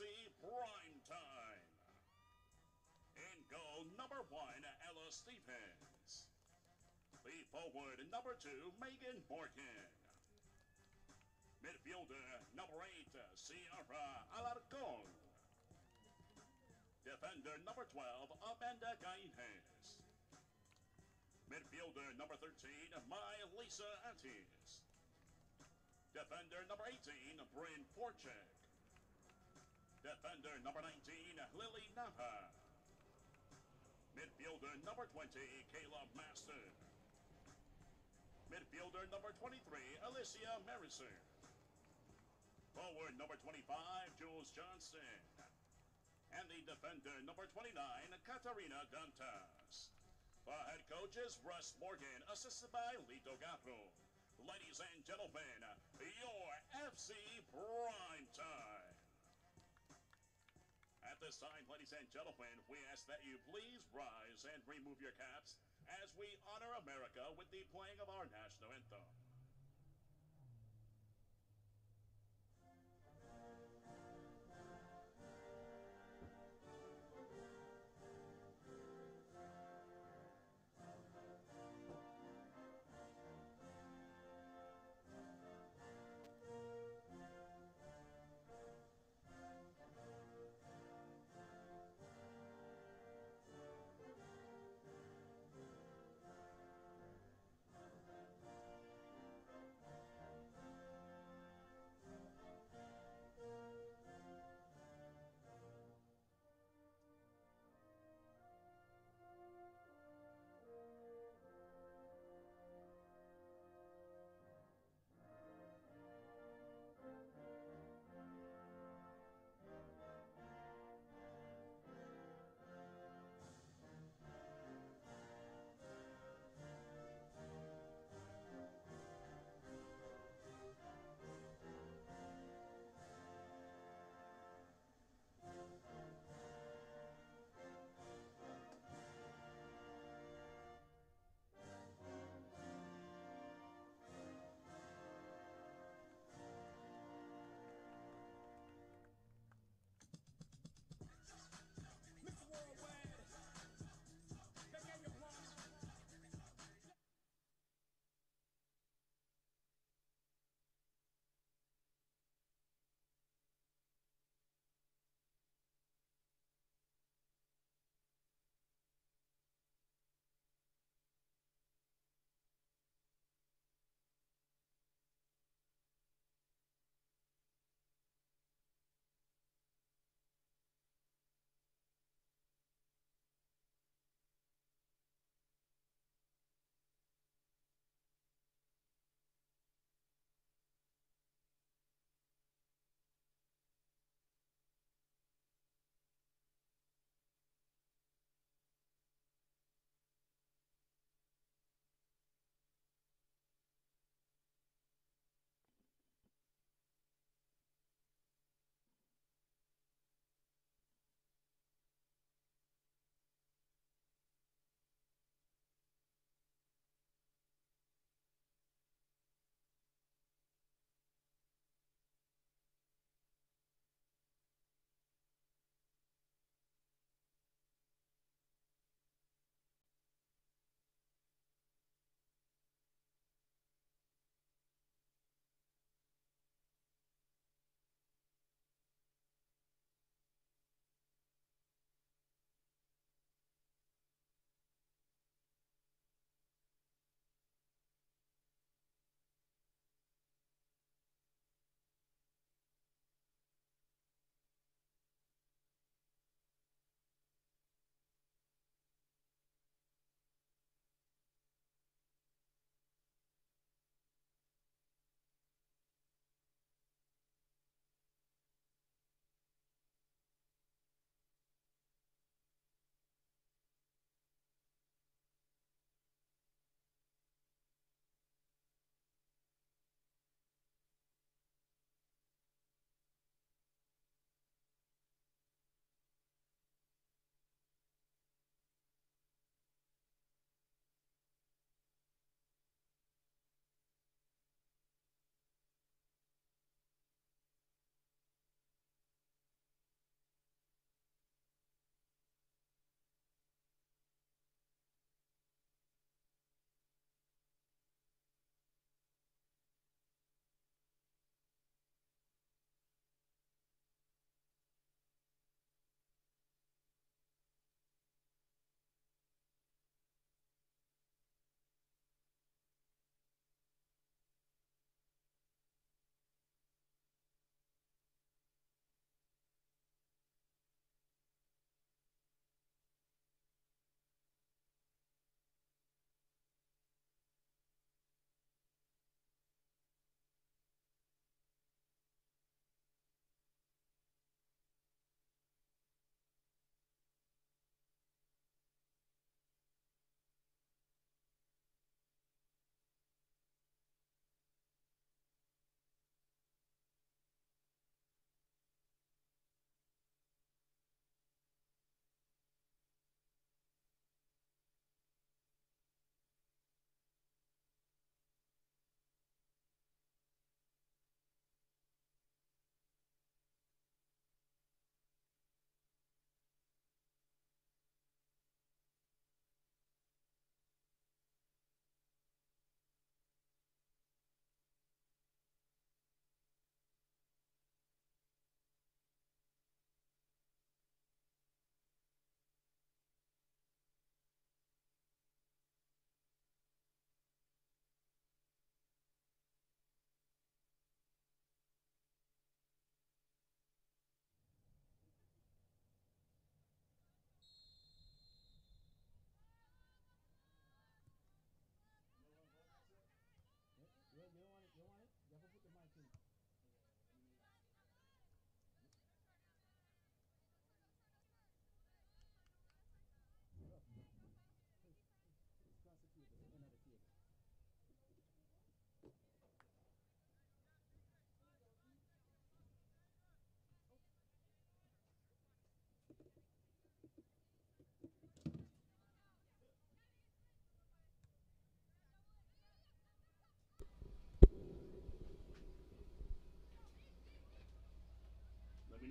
FC Prime Time. In goal number 1, Ella Stevens. The forward number 2, Megan Morgan. Midfielder number 8, Sierra Alarcon. Defender number 12, Amanda Gaines. Midfielder number 13, Lisa Antis. Defender number 18, Bryn Forchek. Defender number 19, Lily Napa. Midfielder number 20, Caleb Maston. Midfielder number 23, Alicia Marison. Forward number 25, Jules Johnson. And the defender number 29, Katarina Dantas. The head coach is Russ Morgan, assisted by Lito Gatro. Ladies and gentlemen, your FC Prime Time. At this time, ladies and gentlemen, we ask that you please rise and remove your caps as we honor America with the playing of our national anthem.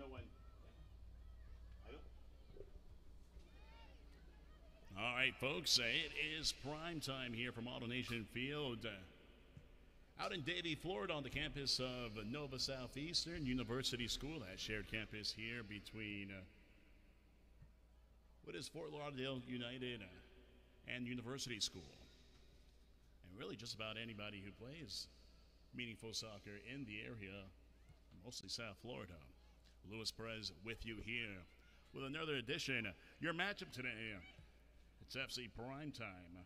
know when. All right, folks, it is prime time here from AutoNation Field. Out in Davie, Florida, on the campus of Nova Southeastern University School, that shared campus here between what is Fort Lauderdale United and University School. And really just about anybody who plays meaningful soccer in the area, mostly South Florida. Luis Perez with you here with another edition. Your matchup today, it's FC Prime Time.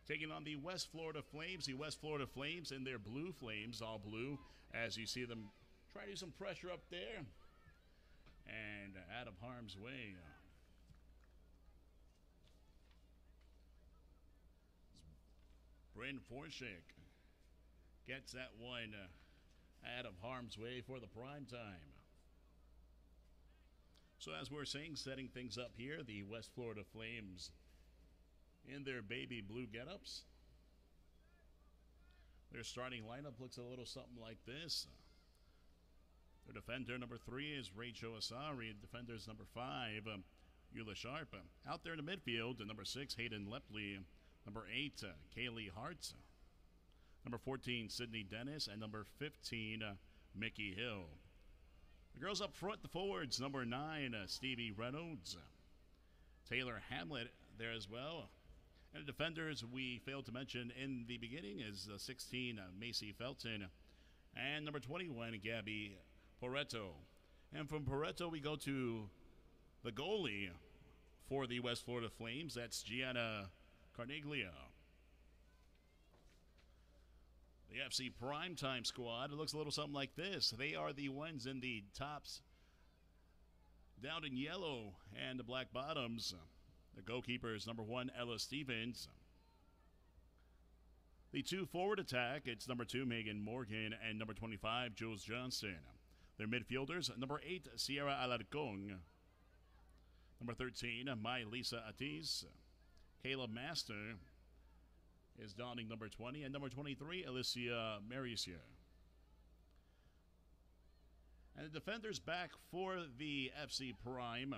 Taking on the West Florida Flames. The West Florida Flames in their blue flames, all blue, as you see them try to do some pressure up there. And out of harm's way. Bryn Forshik gets that one out of harm's way for the prime time. So as we're saying, setting things up here, the West Florida Flames in their baby blue get-ups. Their starting lineup looks a little something like this. Their defender number 3 is Rachel Asari. Defenders number 5, Eula Sharp. Out there in the midfield, number 6, Hayden Lepley. Number 8, Kaylee Hart. Number 14, Sydney Dennis. And number 15, Mickey Hill. The girls up front, the forwards, number 9, Stevie Reynolds. Taylor Hamlet there as well. And the defenders we failed to mention in the beginning is 16, Macy Felton. And number 21, Gabby Poretto. And from Poretto, we go to the goalie for the West Florida Flames. That's Gianna Carniglia. The FC Primetime squad, it looks a little something like this. They are the ones in the tops down in yellow and the black bottoms. The goalkeepers, number 1, Ella Stevens. The 2 forward attack, it's number 2, Megan Morgan, and number 25, Jules Johnston. Their midfielders, number 8, Sierra Alarcon. Number 13, Mai Lisa Atis. Caleb Master is donning number 20, and number 23, Alicia Merisier. And the defenders back for the FC Prime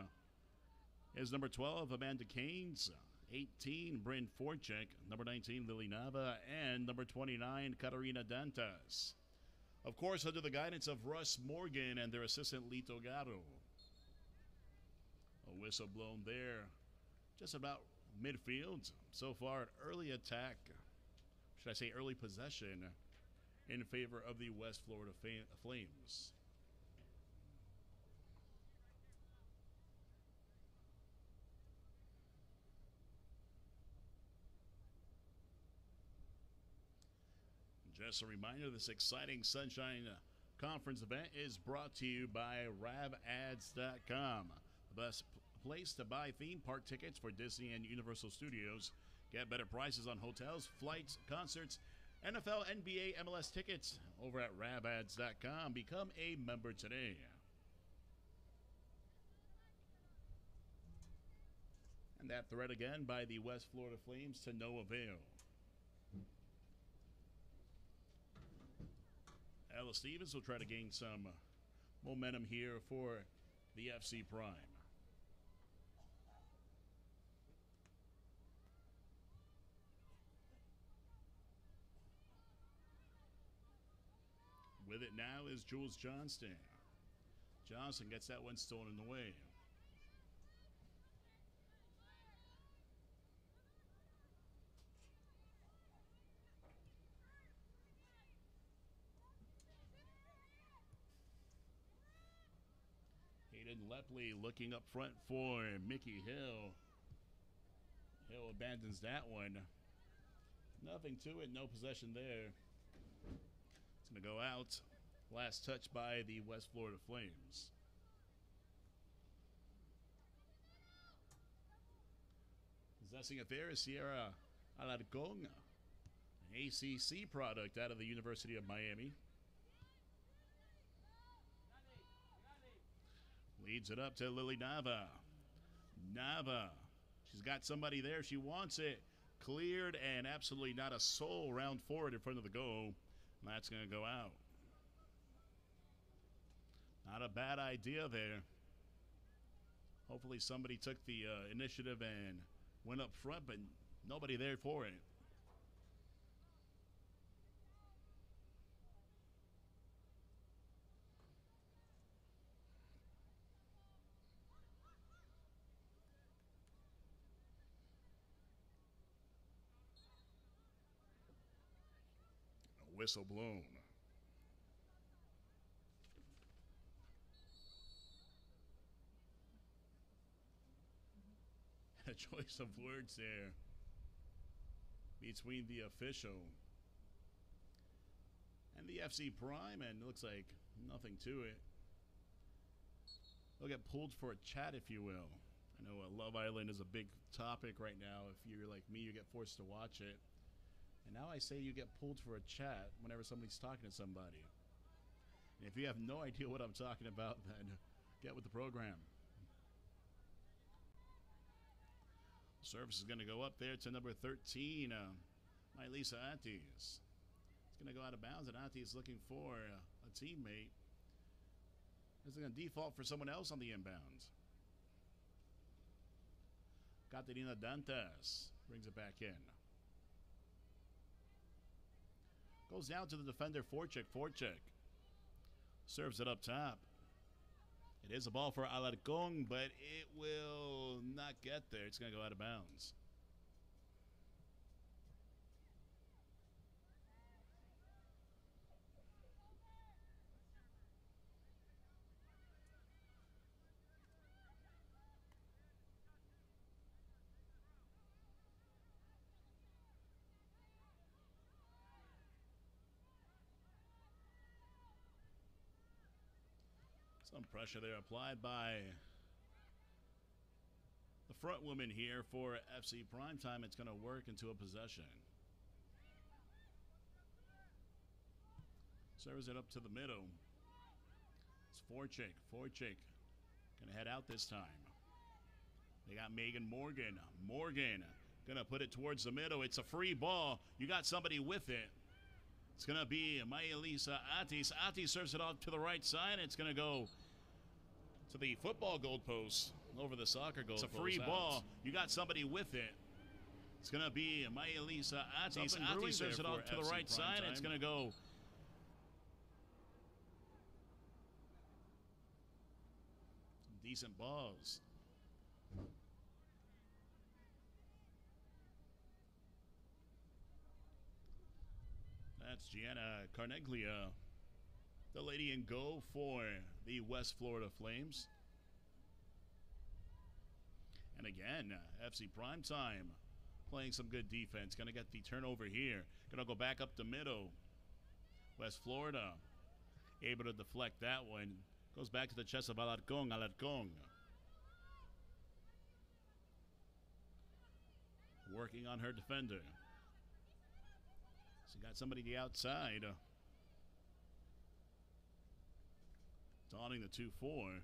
is number 12, Amanda Keynes, 18, Bryn Forchek, number 19, Lily Nava, and number 29, Katarina Dantas. Of course, under the guidance of Russ Morgan and their assistant, Lito Gatto. A whistle blown there, just about midfield. So far, an early attack, should I say early possession, in favor of the West Florida Flames. Just a reminder, this exciting Sunshine Conference event is brought to you by RabAds.com, the best place to buy theme park tickets for Disney and Universal Studios. Get better prices on hotels, flights, concerts, NFL, NBA, MLS tickets over at RabAds.com. Become a member today. And that threat again by the West Florida Flames to no avail. Ella Stevens will try to gain some momentum here for the FC Prime. With it now is Jules Johnston. Johnson gets that one stolen away. Hayden Lepley looking up front for Mickey Hill. Hill abandons that one. Nothing to it, no possession there. It's going to go out. Last touch by the West Florida Flames. Possessing it there is Sierra Alarcon, an ACC product out of the University of Miami. Leads it up to Lily Nava. Nava, she's got somebody there. She wants it cleared, and absolutely not a soul round forward in front of the goal. That's going to go out. Not a bad idea there. Hopefully somebody took the initiative and went up front, but nobody there for it. A whistle blown. A choice of words there between the official and the FC Prime, and it looks like nothing to it. They'll get pulled for a chat, if you will. I know Love Island is a big topic right now. If you're like me, you get forced to watch it. And now I say you get pulled for a chat whenever somebody's talking to somebody. And if you have no idea what I'm talking about, then get with the program. Service is going to go up there to number 13, Mylisa Atis. It's going to go out of bounds, and Atis is looking for a teammate. Is going to default for someone else on the inbounds. Caterina Dantas brings it back in. Goes down to the defender, Forchek. Forchek serves it up top. It is a ball for Alarcon, but it will not get there. It's going to go out of bounds. Some pressure there applied by the front woman here for FC Primetime. It's going to work into a possession. Serves it up to the middle. It's Forchek. Forchek going to head out this time. They got Megan Morgan. Morgan going to put it towards the middle. It's a free ball. You got somebody with it. It's going to be Mylisa Atis. Atis serves it off to the right side. It's going to go to the football goalpost over the soccer goalpost. It's a free ball. You got somebody with it. It's going to be Mylisa Atis. Atis serves it off to the right side. It's going to go. Some decent balls. That's Gianna Carneglia, the lady in goal for the West Florida Flames. And again, FC Primetime playing some good defense. Going to get the turnover here. Going to go back up the middle. West Florida able to deflect that one. Goes back to the chest of Alarcon. Alarcon working on her defender. So got somebody the outside. Donning the 2-4.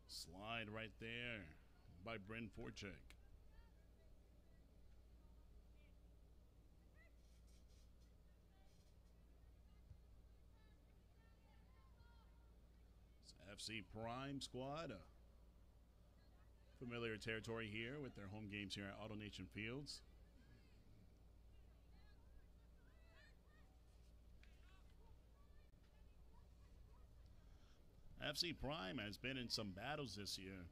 Slide right there by Bryn Forchek. FC Prime squad. Familiar territory here with their home games here at AutoNation Fields. FC Prime has been in some battles this year.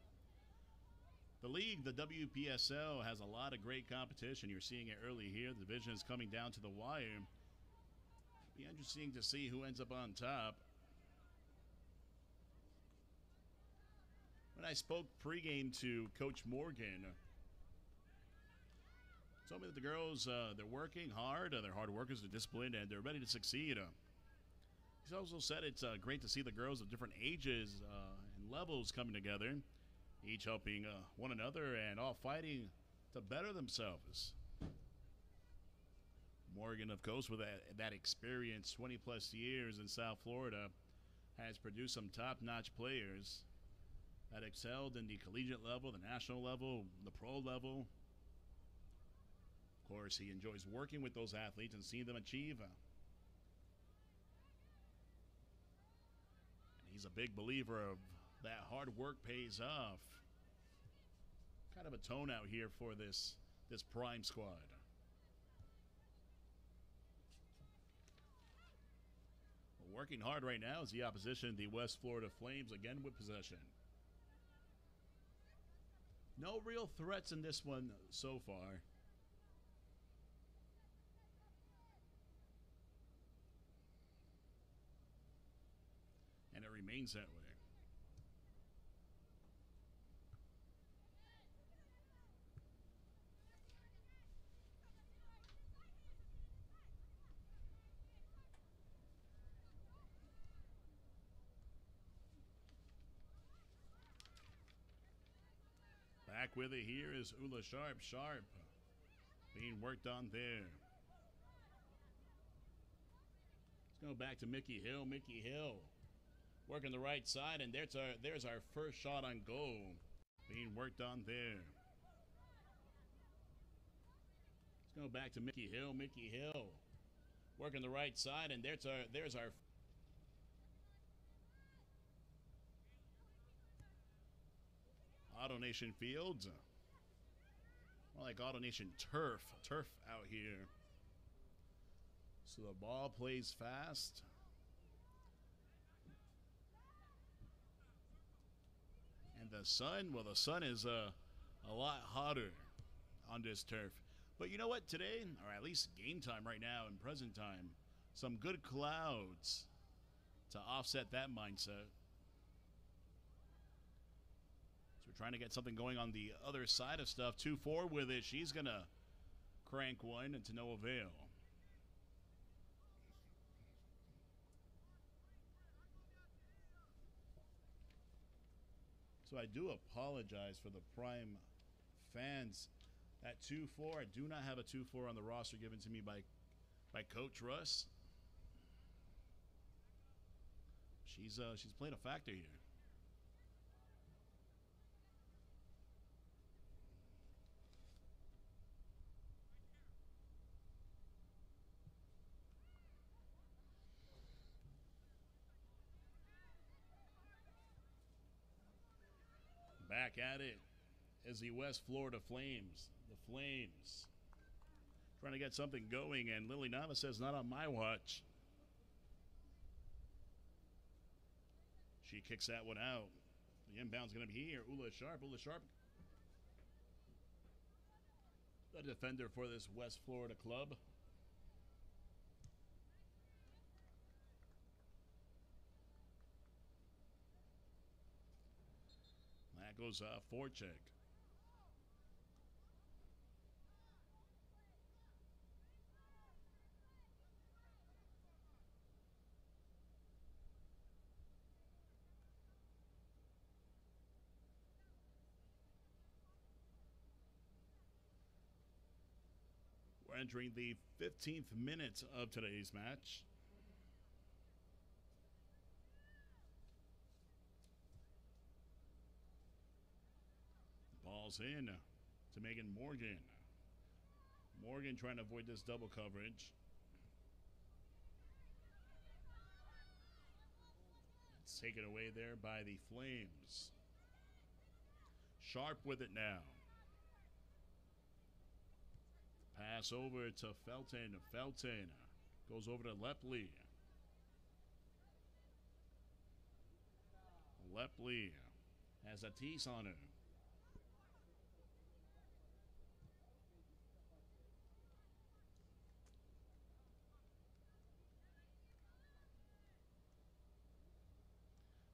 The league, the Wpsl, has a lot of great competition. You're seeing it early here. The division is coming down to the wire. Be interesting to see who ends up on top. When I spoke pregame to Coach Morgan, told me that the girls, they're working hard, they're hard workers, they're disciplined, and they're ready to succeed. He's also said it's great to see the girls of different ages and levels coming together, each helping one another and all fighting to better themselves. Morgan, of course, with that experience, 20 plus years in South Florida, has produced some top-notch players that excelled in the collegiate level, the national level, the pro level. Of course, he enjoys working with those athletes and seeing them achieve. And he's a big believer of that hard work pays off. Kind of a tone out here for this prime squad. Working hard right now is the opposition, the West Florida Flames, again with possession. No real threats in this one so far. And it remains that way. Back with it here is Ula Sharp. Sharp being worked on there. Let's go back to Mickey Hill. Mickey Hill working the right side, and there's our first shot on goal being worked on there. Let's go back to Mickey Hill. Mickey Hill working the right side, and there's our Auto Nation Fields. More like Auto Nation Turf. Turf out here. So the ball plays fast. And the sun, well, the sun is a lot hotter on this turf. But you know what? Today, or at least game time right now in present time, some good clouds to offset that mindset. We're trying to get something going on the other side of stuff. 2-4 with it. She's going to crank one and to no avail. So I do apologize for the Prime fans. At 2-4, I do not have a 2-4 on the roster given to me by Coach Russ. She's playing a factor here. Back at it is the West Florida Flames. The Flames trying to get something going, and Lily Nava says, not on my watch. She kicks that one out. The inbound's going to be here. Ula Sharp. Ula Sharp, the defender for this West Florida club. That goes forecheck. We're entering the 15th minute of today's match. Ball's in to Megan Morgan. Morgan trying to avoid this double coverage. It's taken away there by the Flames. Sharp with it now. Pass over to Felton. Felton goes over to Lepley. Lepley has a tease on her.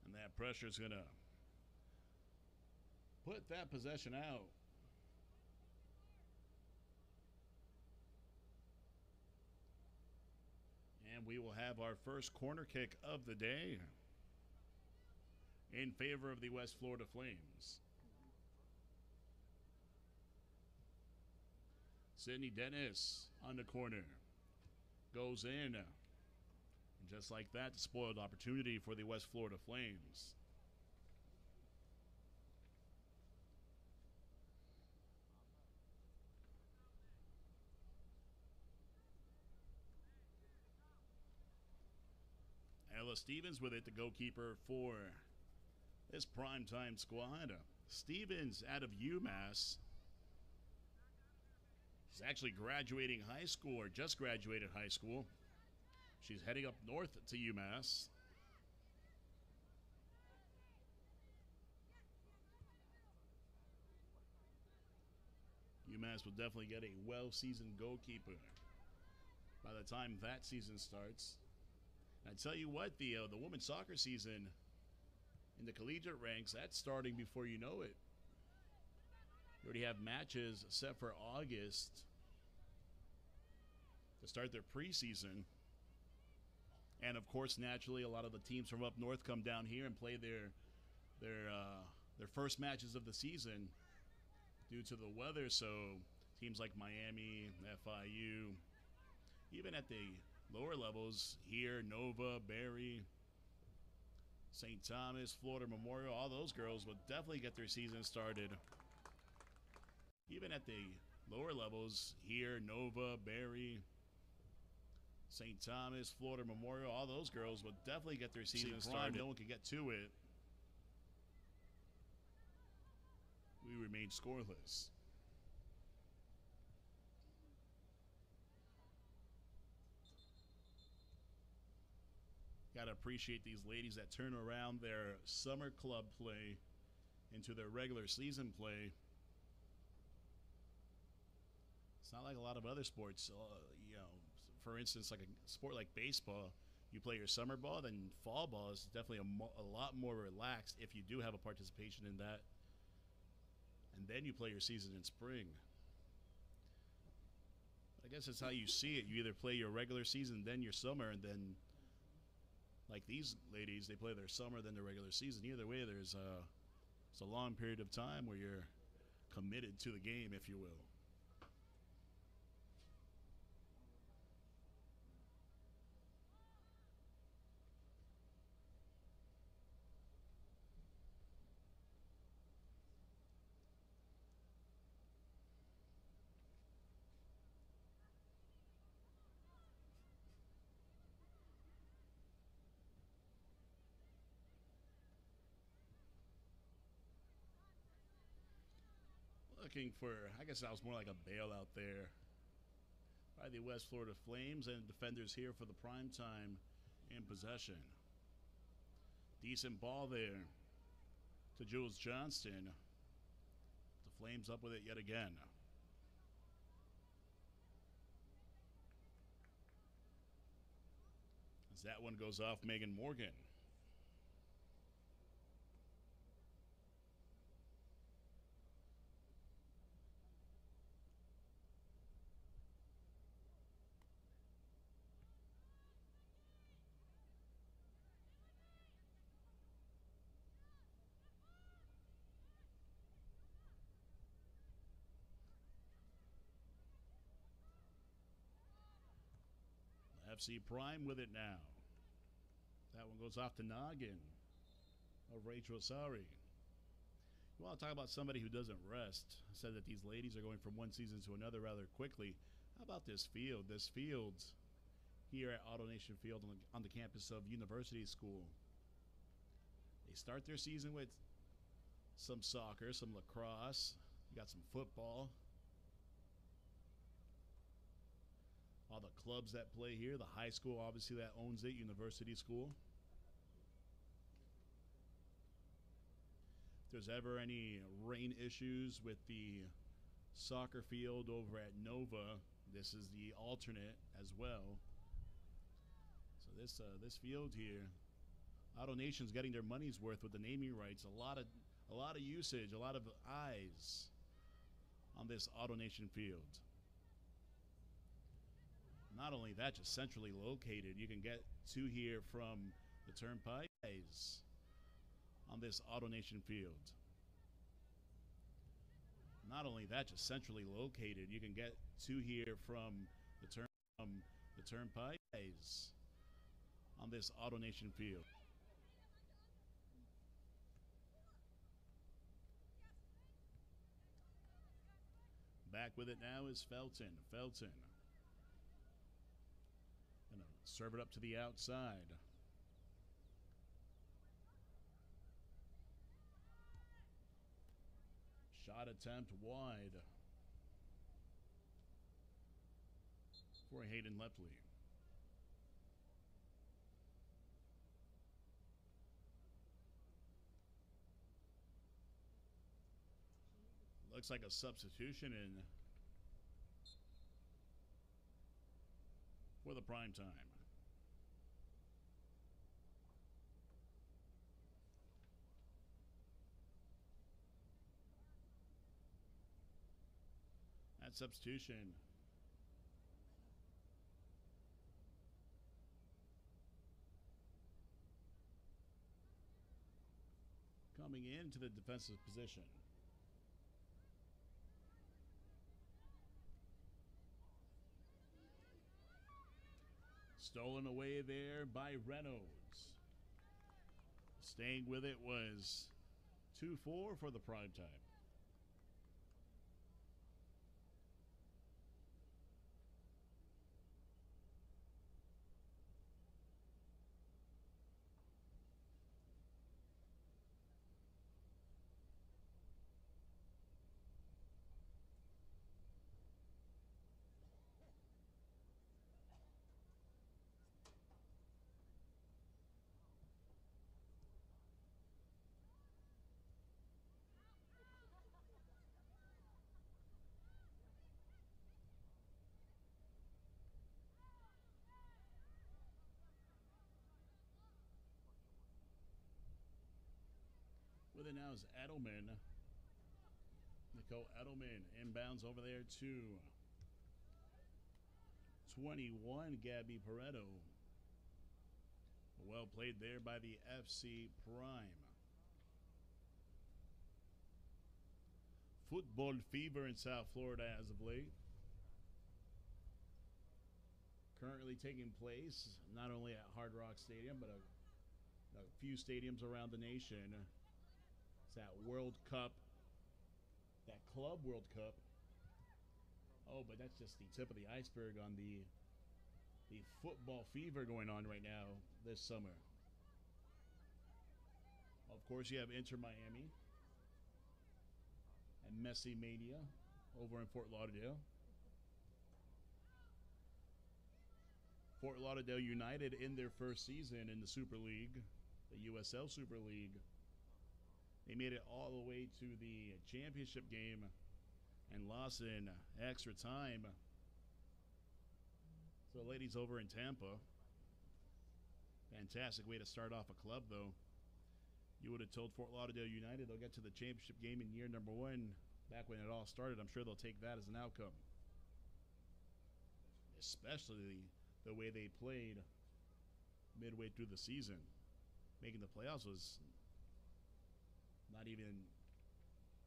And that pressure is going to put that possession out. And we will have our first corner kick of the day in favor of the West Florida Flames. Sydney Dennis on the corner. goes in. And just like that, spoiled opportunity for the West Florida Flames. Ella Stevens with it, the goalkeeper for this primetime squad. Stevens out of UMass. She's actually graduating high school, or just graduated high school. She's heading up north to UMass. UMass will definitely get a well-seasoned goalkeeper by the time that season starts. And I tell you what, the women's soccer season in the collegiate ranks, that's starting before you know it. You already have matches set for August to start their preseason. And of course, naturally, a lot of the teams from up north come down here and play their first matches of the season due to the weather. So teams like Miami, FIU, even at the lower levels here, Nova, Barry, St. Thomas, Florida Memorial, all those girls will definitely get their season started. Even at the lower levels here, Nova, Barry, St. Thomas, Florida Memorial, all those girls will definitely get their season started. No one can get to it. We remain scoreless. Got to appreciate these ladies that turn around their summer club play into their regular season play. It's not like a lot of other sports. You know, for instance, like a sport like baseball, you play your summer ball, then fall ball is definitely a lot more relaxed if you do have a participation in that. And then you play your season in spring. I guess that's how you see it. You either play your regular season, then your summer, and then like these ladies, they play their summer, then their regular season. Either way, it's a long period of time where you're committed to the game, if you will. Looking for, I guess that was more like a bailout there by the West Florida Flames, and defenders here for the prime time in possession. Decent ball there to Jules Johnston. The Flames up with it yet again. As that one goes off Megan Morgan. FC Prime with it now. That one goes off to Noggin of Rachel Asari. You want to talk about somebody who doesn't rest? I said that these ladies are going from one season to another rather quickly. How about this field? This field here at AutoNation Field on the campus of University School. They start their season with some soccer, some lacrosse. You got some football. All the clubs that play here, the high school obviously that owns it, University School. If there's ever any rain issues with the soccer field over at Nova, this is the alternate as well. So this field here, AutoNation's getting their money's worth with the naming rights. A lot of usage, a lot of eyes on this AutoNation field. Not only that, just centrally located. You can get to here from the Turnpike on this AutoNation field. Not only that, just centrally located. You can get to here from the the Turnpike on this AutoNation field. Back with it now is Felton. Felton gonna serve it up to the outside. Shot attempt wide for Hayden Lepley. Looks like a substitution in for the prime time. That substitution coming into the defensive position. Stolen away there by Reynolds. Staying with it was 2-4 for the prime time. With it now is Edelman. Nico Edelman inbounds over there to 21, Gabby Pareto. Well played there by the FC Prime. Football fever in South Florida as of late. Currently taking place not only at Hard Rock Stadium, but a few stadiums around the nation. It's that World Cup, that Club World Cup. Oh, but that's just the tip of the iceberg on the football fever going on right now this summer. Of course, you have Inter Miami and Messi Mania over in Fort Lauderdale. Fort Lauderdale United in their first season in the Super League, the USL Super League. They made it all the way to the championship game and lost in extra time. So, ladies over in Tampa, fantastic way to start off a club, though. You would have told Fort Lauderdale United they'll get to the championship game in year number 1, back when it all started. I'm sure they'll take that as an outcome. Especially the way they played midway through the season. Making the playoffs was not even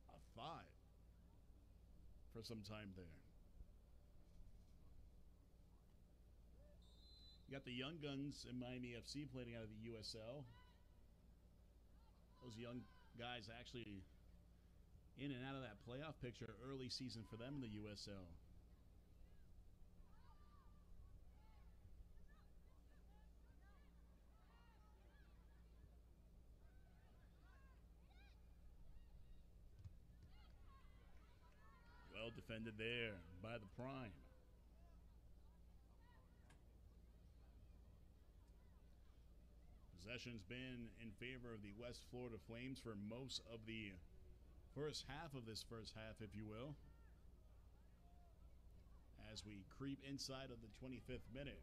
a thought for some time there. You got the young guns in Miami FC playing out of the USL. Those young guys actually in and out of that playoff picture early season for them in the USL. Well defended there by the Prime. Possession's been in favor of the West Florida Flames for most of the first half of this first half, if you will, as we creep inside of the 25th minute.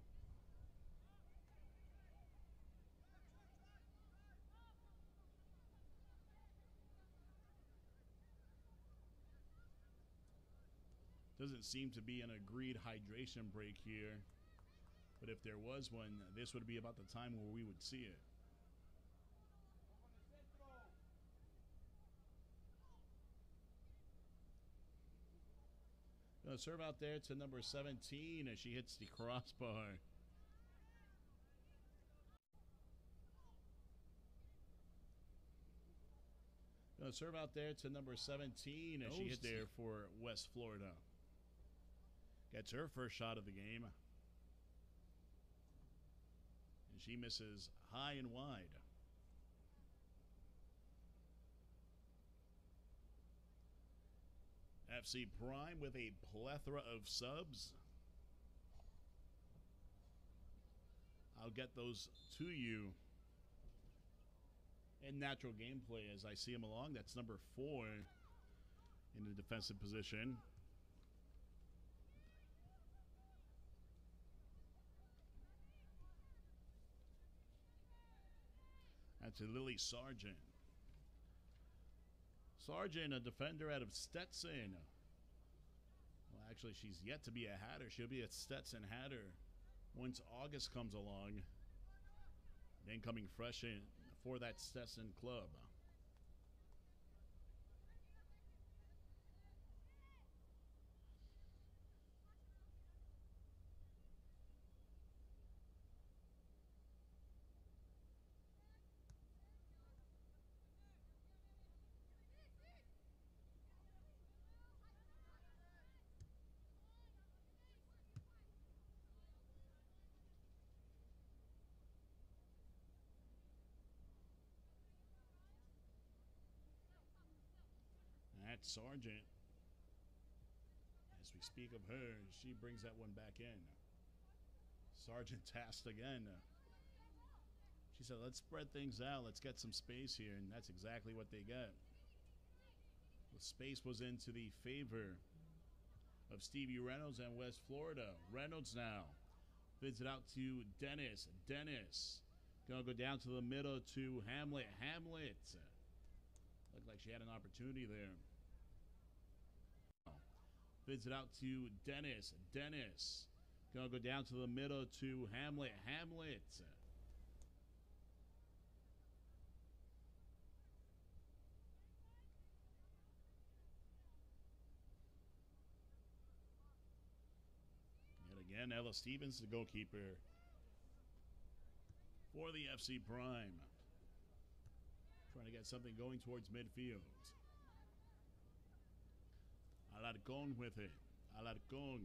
Doesn't seem to be an agreed hydration break here, but if there was one, this would be about the time where we would see it. Serve out there to number 17 as she hits the crossbar. Serve out there to number 17 as she hits there for West Florida. Gets her first shot of the game. And she misses high and wide. FC Prime with a plethora of subs. I'll get those to you in natural gameplay as I see them along. That's number 4 in the defensive position. That's a Lily Sargent. Sargent, a defender out of Stetson. Well, actually, she's yet to be a Hatter. She'll be a Stetson Hatter once August comes along. Then coming fresh in for that Stetson club. That's Sargent. As we speak of her, she brings that one back in. Sargent tasked again. She said, let's spread things out. Let's get some space here. And that's exactly what they got. The space was into the favor of Stevie Reynolds and West Florida. Reynolds now feeds it out to Dennis. Dennis gonna go down to the middle to Hamlet. Hamlet looked like she had an opportunity there. Feeds it out to Dennis. Dennis gonna go down to the middle to Hamlet. Hamlet yet again, Ella Stevens, the goalkeeper for the FC Prime, trying to get something going towards midfield. Alarcon with it. Alarcon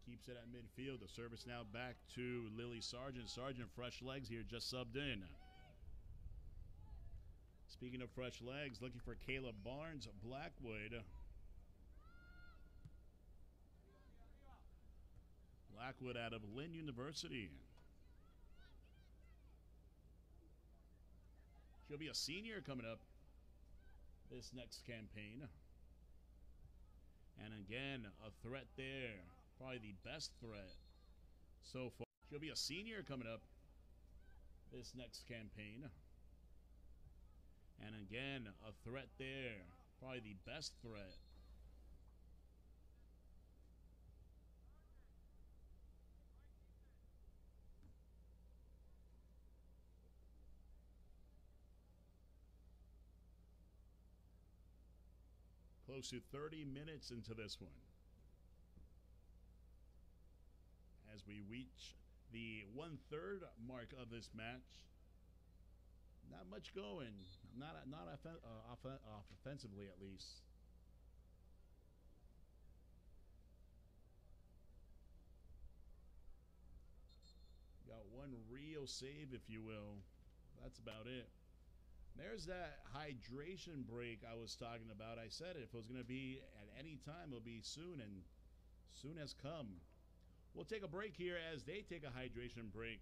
keeps it at midfield. The service now back to Lily Sargent. Sargent, fresh legs here, just subbed in. Speaking of fresh legs, looking for Kayla Barnes, Blackwood. Blackwood out of Lynn University. She'll be a senior coming up this next campaign. And again, a threat there. Probably the best threat so far. She'll be a senior coming up this next campaign. And again, a threat there. Probably the best threat. Close to 30 minutes into this one. As we reach the 1/3 mark of this match. Not much going. Not offensively, at least. Got one real save, if you will. That's about it. There's that hydration break I was talking about. I said if it was going to be at any time, it'll be soon, and soon has come. We'll take a break here as they take a hydration break.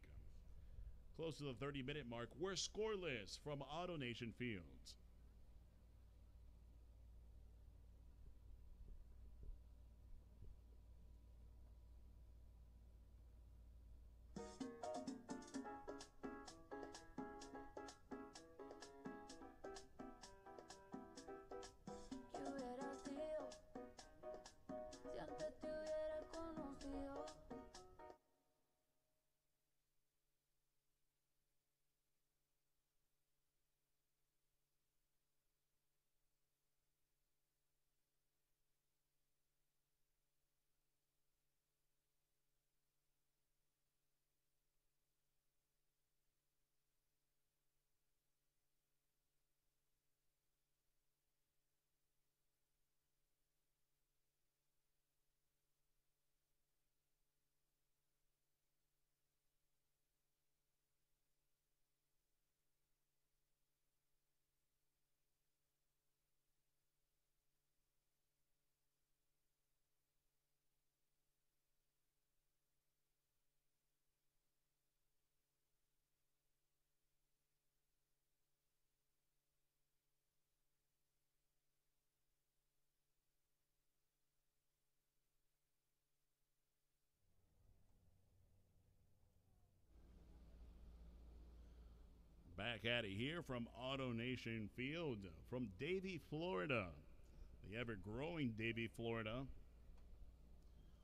Close to the 30-minute mark. We're scoreless from AutoNation Fields. Back at it here from Auto Nation Field from Davie, Florida. The ever-growing Davie, Florida.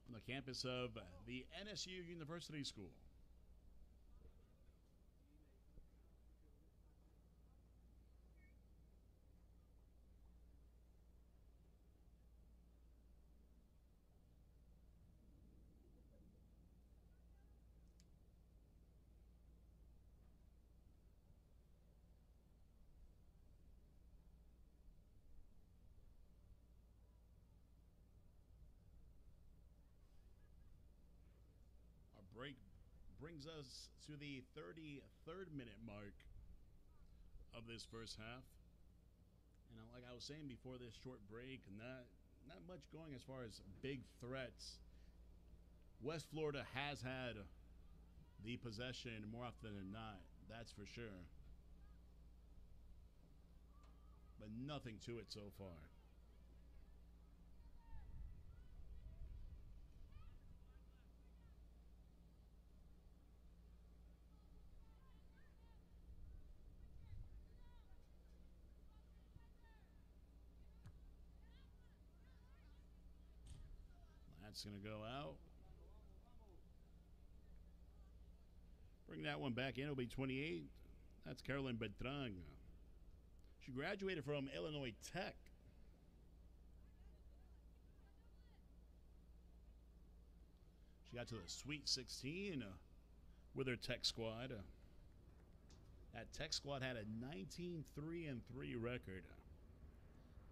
On the campus of the NSU University School. Break brings us to the 33rd minute mark of this first half. And like I was saying before this short break, not much going as far as big threats. West Florida has had the possession more often than not, that's for sure. But nothing to it so far. That's going to go out. Bring that one back in. It'll be 28. That's Carolyn Bertrand. She graduated from Illinois Tech. She got to the Sweet 16 with her Tech squad. That Tech squad had a 19-3-3 record.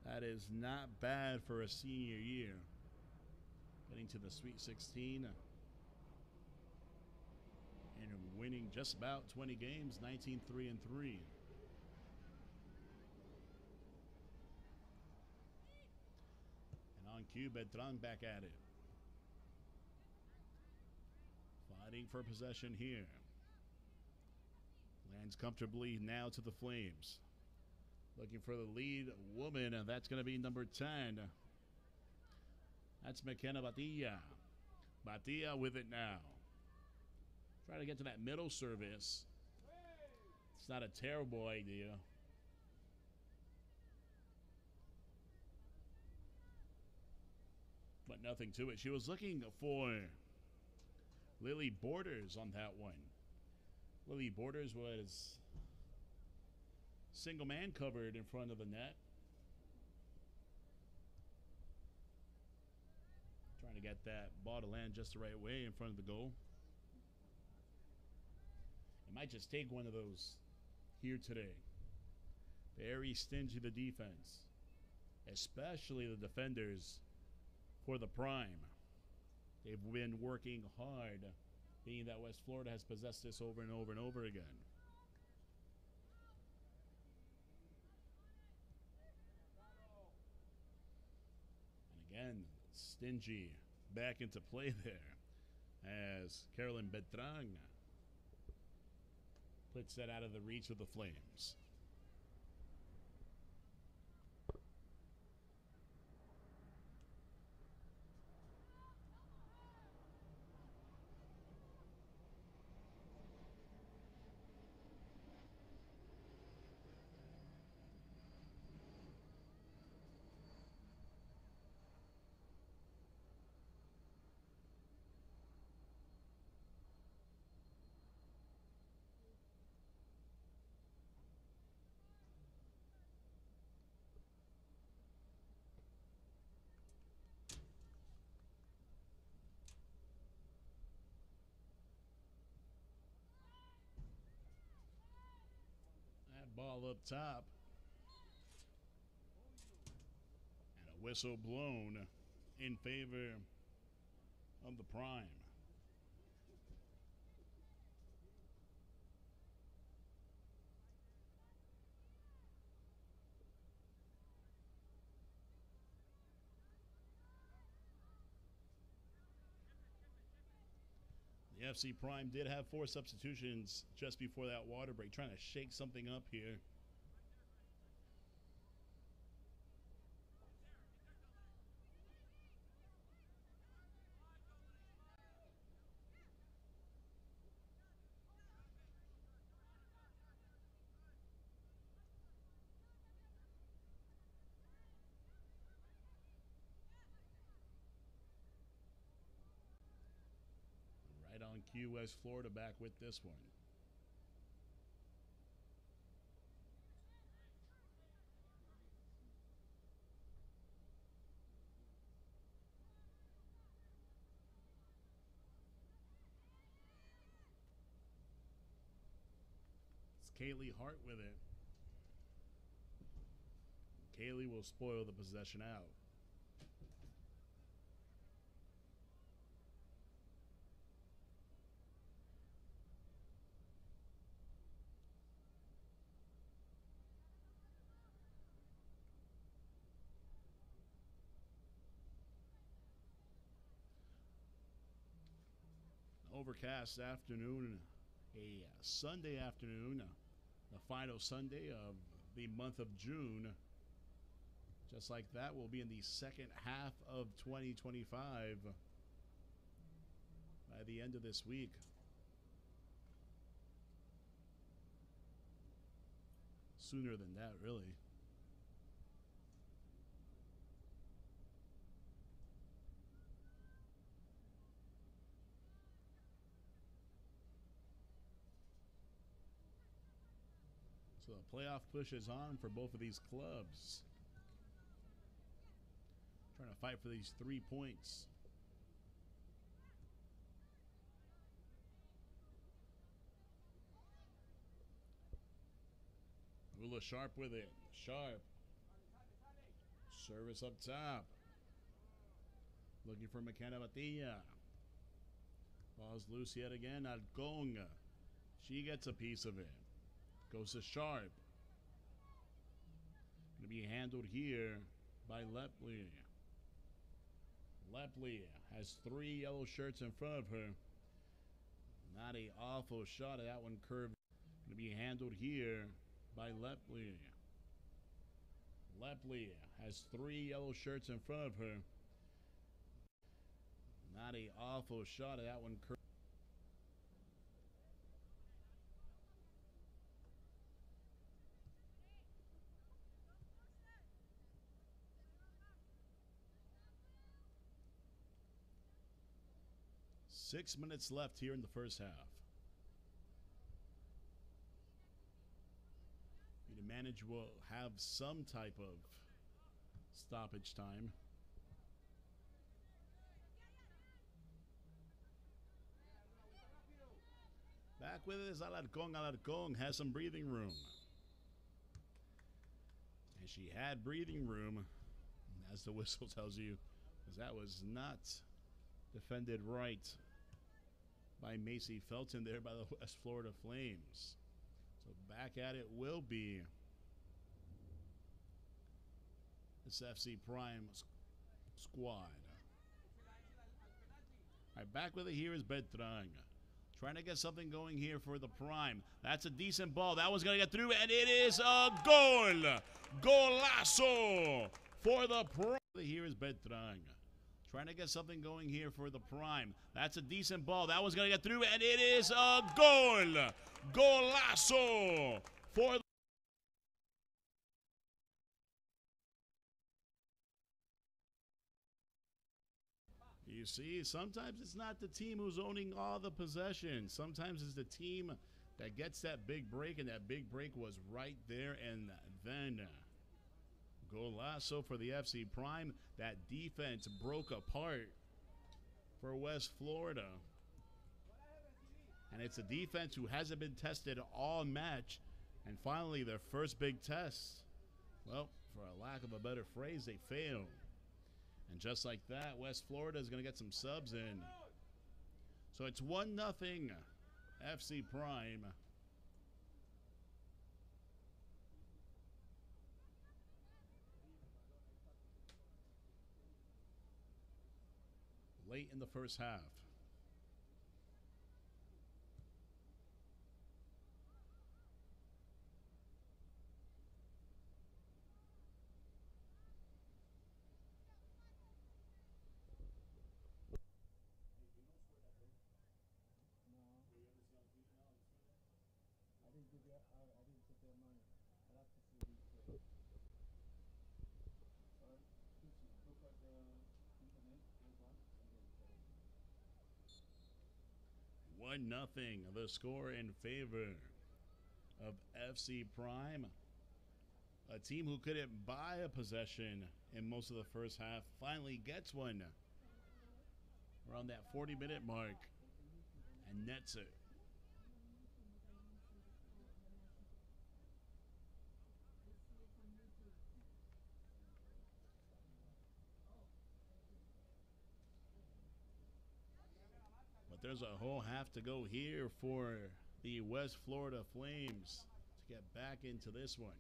That is not bad for a senior year. Getting to the Sweet 16 and winning just about 20 games, 19-3-3. And on cue, Bertrand back at it. Fighting for possession here. Lands comfortably now to the Flames. Looking for the lead woman, and that's going to be number 10. That's McKenna Batia. Batia with it now. Trying to get to that middle service. It's not a terrible idea. But nothing to it. She was looking for Lily Borders on that one. Lily Borders was single man covered in front of the net. Trying to get that ball to land just the right way in front of the goal. It might just take one of those here today. Very stingy the defense, especially the defenders for the Prime. They've been working hard, being that West Florida has possessed this over and over and over again. And again, stingy back into play there as Carolyn Bertrand puts that out of the reach of the Flames. Ball up top. And a whistle blown in favor of the Prime. The FC Prime did have 4 substitutions just before that water break, trying to shake something up here. few West Florida back with this one. It's Kaylee Hart with it. Kaylee will spoil the possession out. Overcast afternoon, a Sunday afternoon, the final Sunday of the month of June. Just like that, we'll be in the second half of 2025 by the end of this week. Sooner than that, really. So the playoff push is on for both of these clubs. Trying to fight for these 3 points. Ula Sharp with it. Sharp. Service up top. Looking for McKenna Matilla. Ball's loose yet again. Algong. She gets a piece of it. Goes to Sharp. Going to be handled here by Lepley. Lepley has 3 yellow shirts in front of her. Not an awful shot. That one curved. Going to be handled here by Lepley. Lepley has 3 yellow shirts in front of her. Not an awful shot. That one curved. Six minutes left here in the first half. The manager will have some type of stoppage time. Back with it is Alarcón. Alarcón has some breathing room. And she had breathing room, as the whistle tells you, because that was not defended right by Macy Felton there by the West Florida Flames. So back at it will be this FC Prime squad. All right, back with it here is Bertrand. Trying to get something going here for the Prime. That's a decent ball. That one's going to get through, and it is a goal. Golazo for the Prime. Here is Bertrand. Trying to get something going here for the Prime. That's a decent ball. That one's going to get through, and it is a goal. Golazo for the... You see, sometimes it's not the team who's owning all the possession. Sometimes it's the team that gets that big break, and that big break was right there and then. Golazo for the FC Prime. That defense broke apart for West Florida. And it's a defense who hasn't been tested all match. And finally, their first big test. Well, for a lack of a better phrase, they failed. And just like that, West Florida is going to get some subs in. So it's 1-0 FC Prime. Late in the first half. 1-0. The score in favor of FC Prime. A team who couldn't buy a possession in most of the first half finally gets one around that 40-minute mark and nets it. But there's a whole half to go here for the West Florida Flames to get back into this one.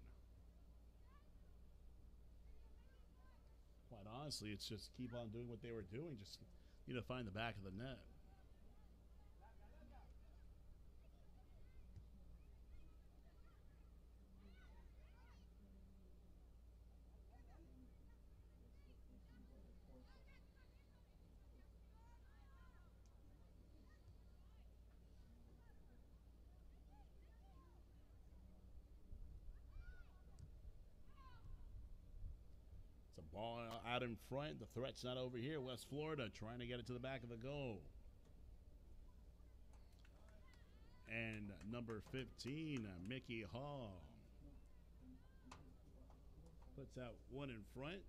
Quite honestly, it's just keep on doing what they were doing. Just need to find the back of the net. It's a ball out in front. The threat's not over here. West Florida trying to get it to the back of the goal. And number 15, Mickey Hall, puts out one in front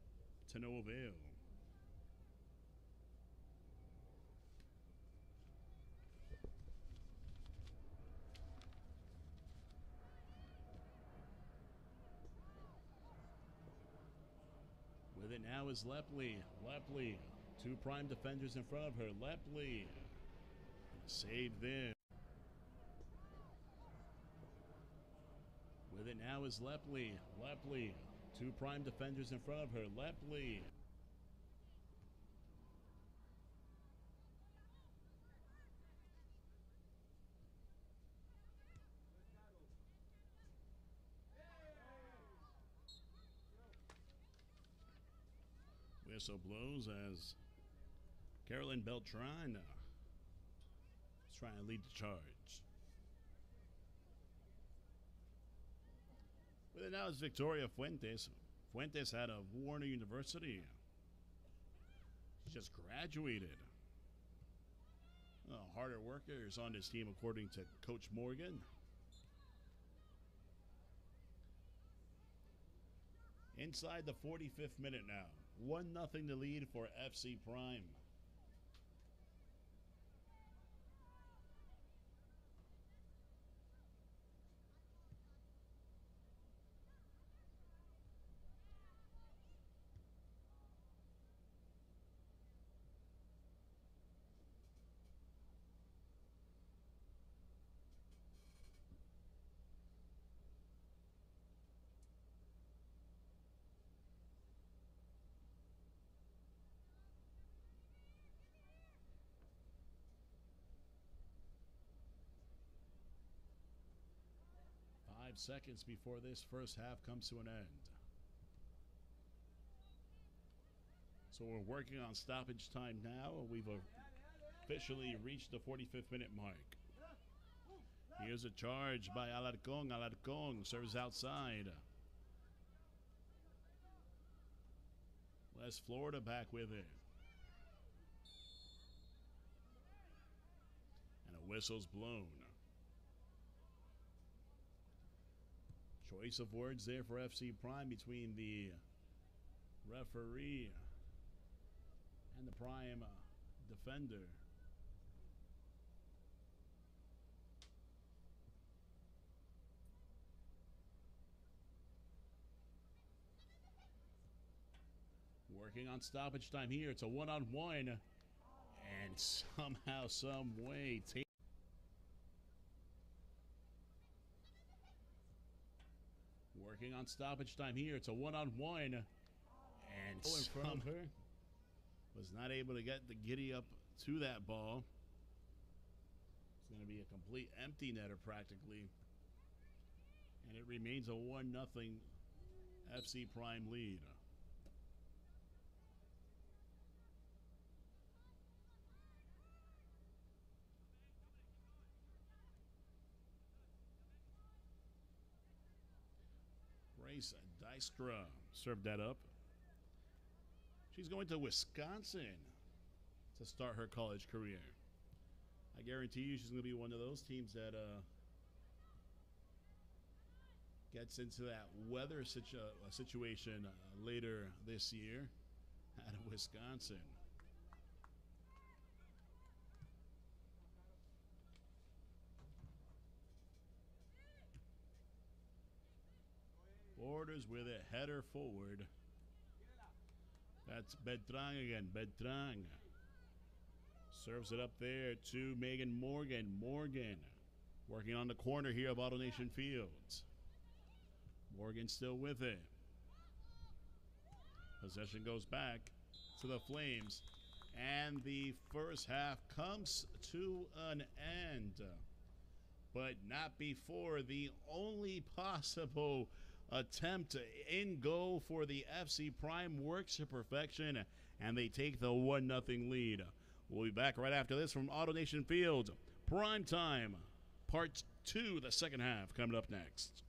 to no avail. With it now is Lepley. Lepley, two prime defenders in front of her. Lepley, save there. With it now is Lepley. Lepley, two prime defenders in front of her. Lepley. Whistle blows as Carolyn Beltran is trying to lead the charge. With it now is Victoria Fuentes. Fuentes out of Warner University. She just graduated. Harder workers on this team, according to Coach Morgan. Inside the 45th minute now. 1-0 to lead for FC Prime. Seconds before this first half comes to an end. So we're working on stoppage time now. We've officially reached the 45th minute mark. Here's a charge by Alarcon. Alarcon serves outside. West Florida back with it. And a whistle's blown. Choice of words there for FC Prime between the referee and the Prime defender. Working on stoppage time here. It's a one-on-one. And somehow, some way, working on stoppage time here. It's a one-on-one. And in front of her was not able to get the giddy up to that ball. It's going to be a complete empty netter practically. And it remains a 1-0 FC Prime lead. Grace Dystra served that up. She's going to Wisconsin to start her college career. I guarantee you she's going to be one of those teams that gets into that weather situation later this year out of Wisconsin. Borders with a header forward. That's Beltran again. Beltran serves it up there to Megan Morgan. Morgan working on the corner here of AutoNation Fields. Morgan still with it. Possession goes back to the Flames. And the first half comes to an end. But not before the only possible attempt in goal for the FC Prime works to perfection, and they take the 1-0 lead. We'll be back right after this from AutoNation Field. Prime Time, Part 2, the second half, coming up next.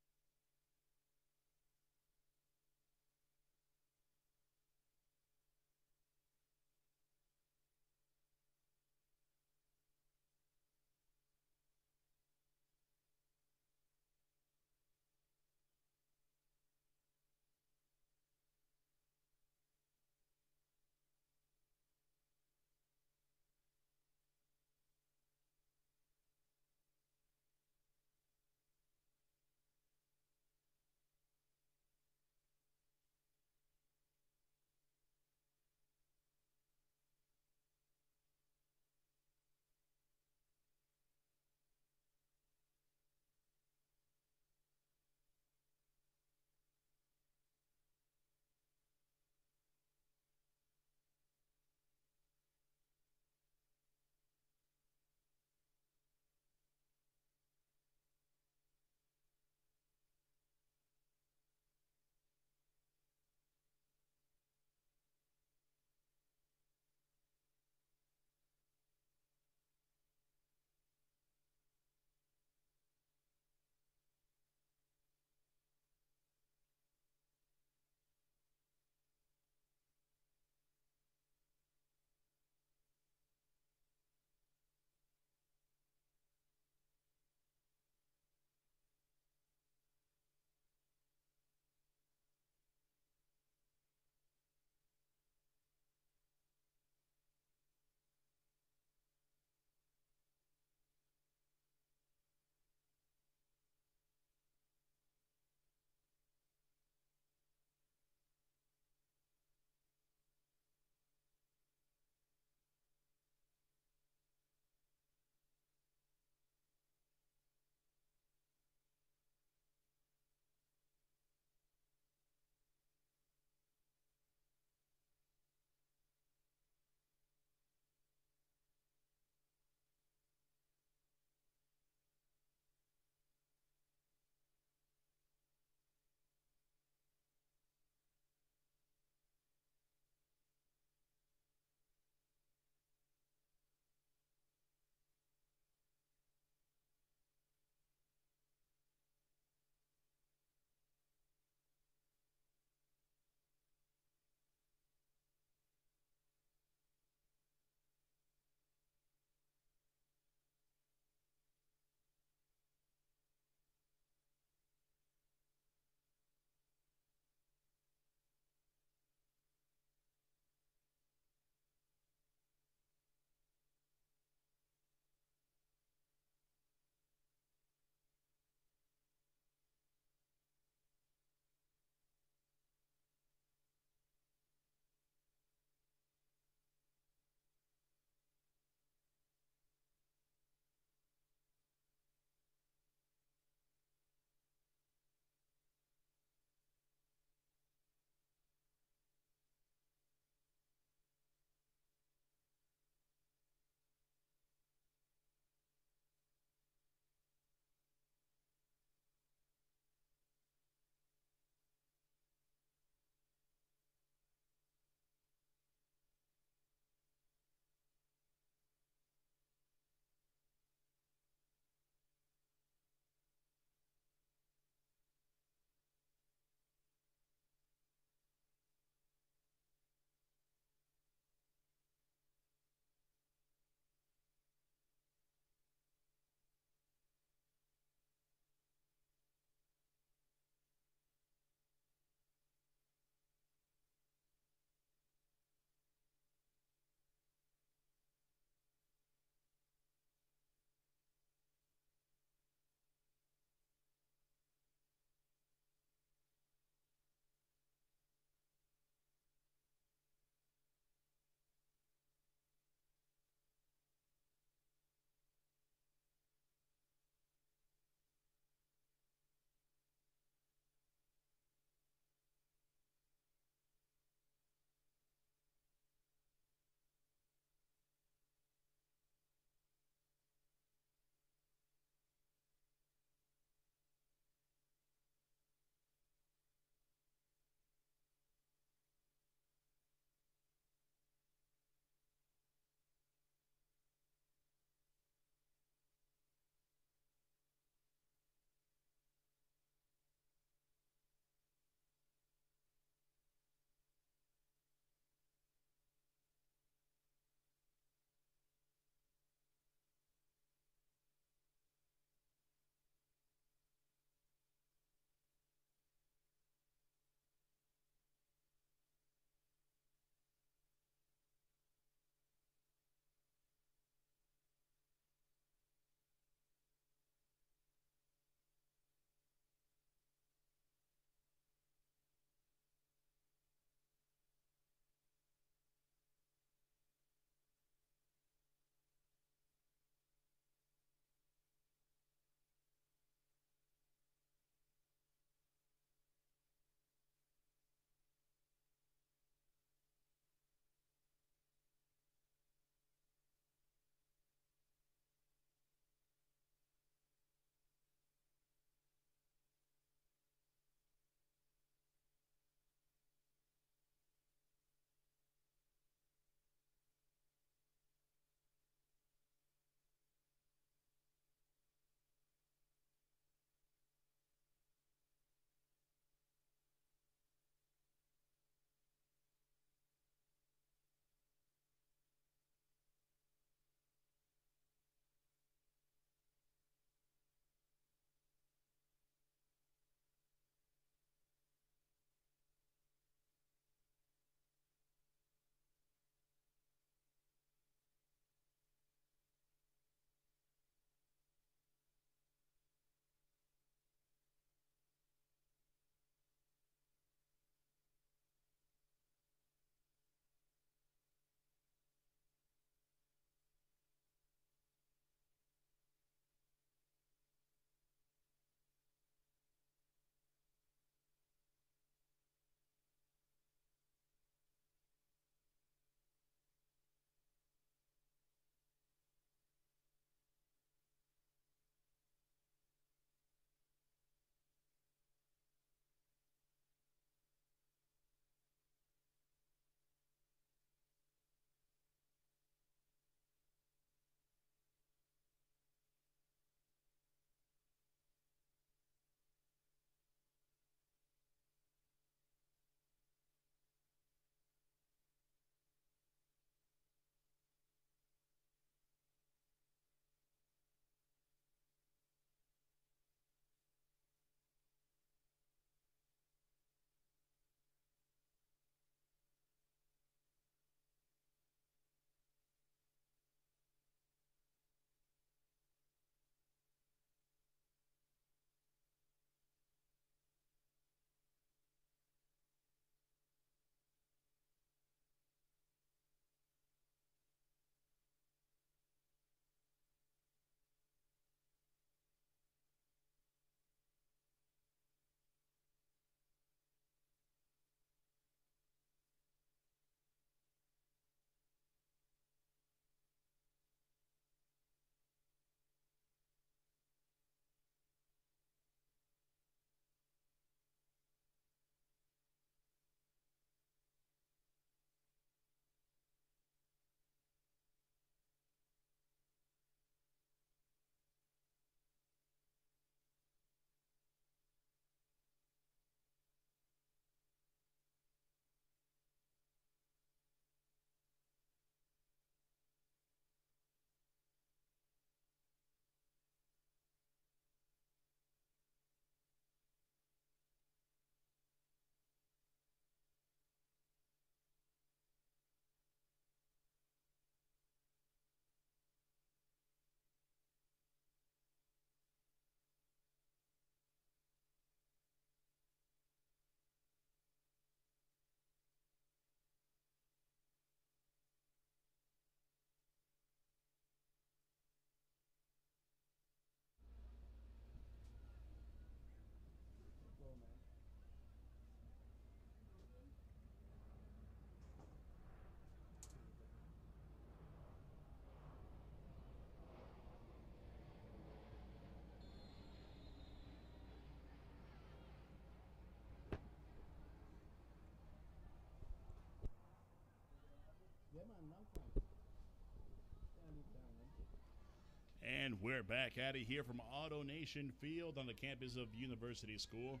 And we're back at it here from Auto Nation Field on the campus of University School.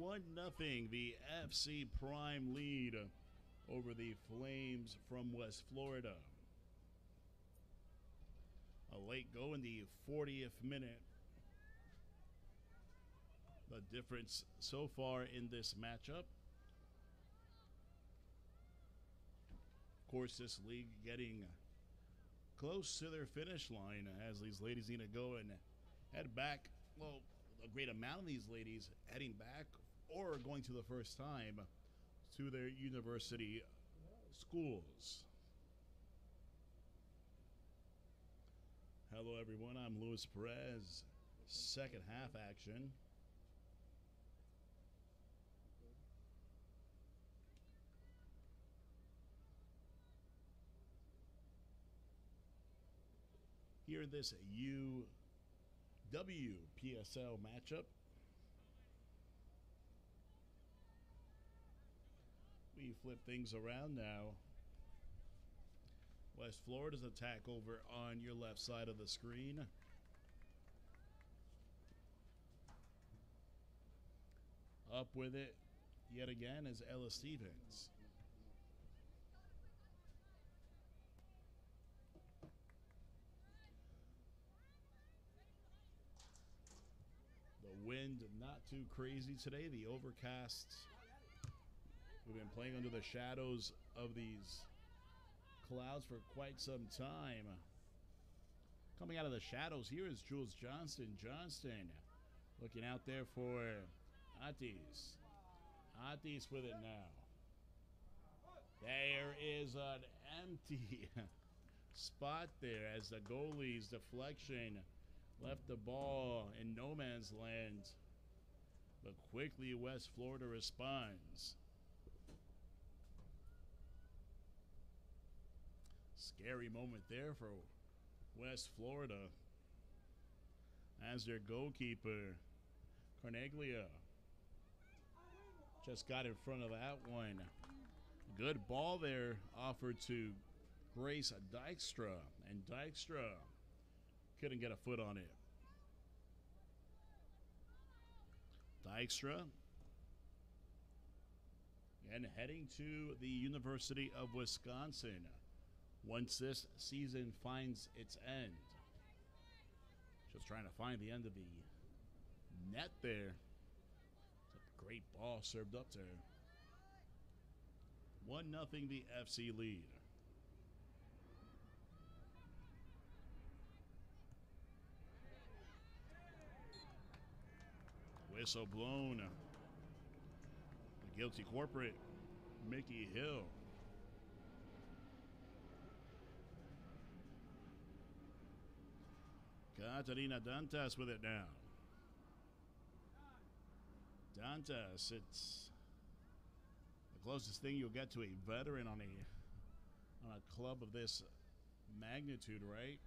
1-0, the FC Prime lead over the Flames from West Florida. A late goal in the 40th minute. The difference so far in this matchup. Of course, this league getting close to their finish line as these ladies need to go and head back. Well, a great amount of these ladies heading back or going to the first time to their university schools. Hello everyone, I'm Luis Perez. Second half action. Here in this Wpsl matchup, we flip things around now. West Florida's attack over on your left side of the screen. Up with it yet again is Ella Stevens. The wind not too crazy today. The overcast. We've been playing under the shadows of these clouds for quite some time. Coming out of the shadows here is Jules Johnston. Johnston looking out there for Atis. Atis with it now. There is an empty spot there as the goalie's deflection left the ball in no man's land. But quickly West Florida responds. Scary moment there for West Florida as their goalkeeper, Carneglia, just got in front of that one. Good ball there offered to Grace Dykstra, and Dykstra couldn't get a foot on it. Dykstra and heading to the University of Wisconsin once this season finds its end. Just trying to find the end of the net there. It's a great ball served up there. 1-0 the FC lead. Whistle blown. The guilty corporate, Mickey Hill. Katarina Dantas with it now. Dantas, it's the closest thing you'll get to a veteran on a club of this magnitude, right?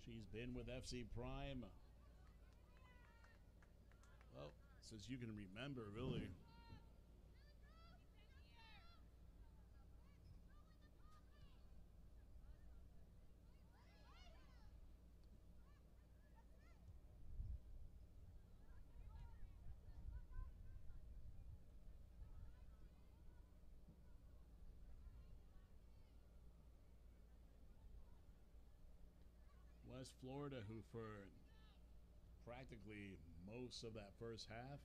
She's been with FC Prime, well, since you can remember, really. West Florida, who for practically most of that first half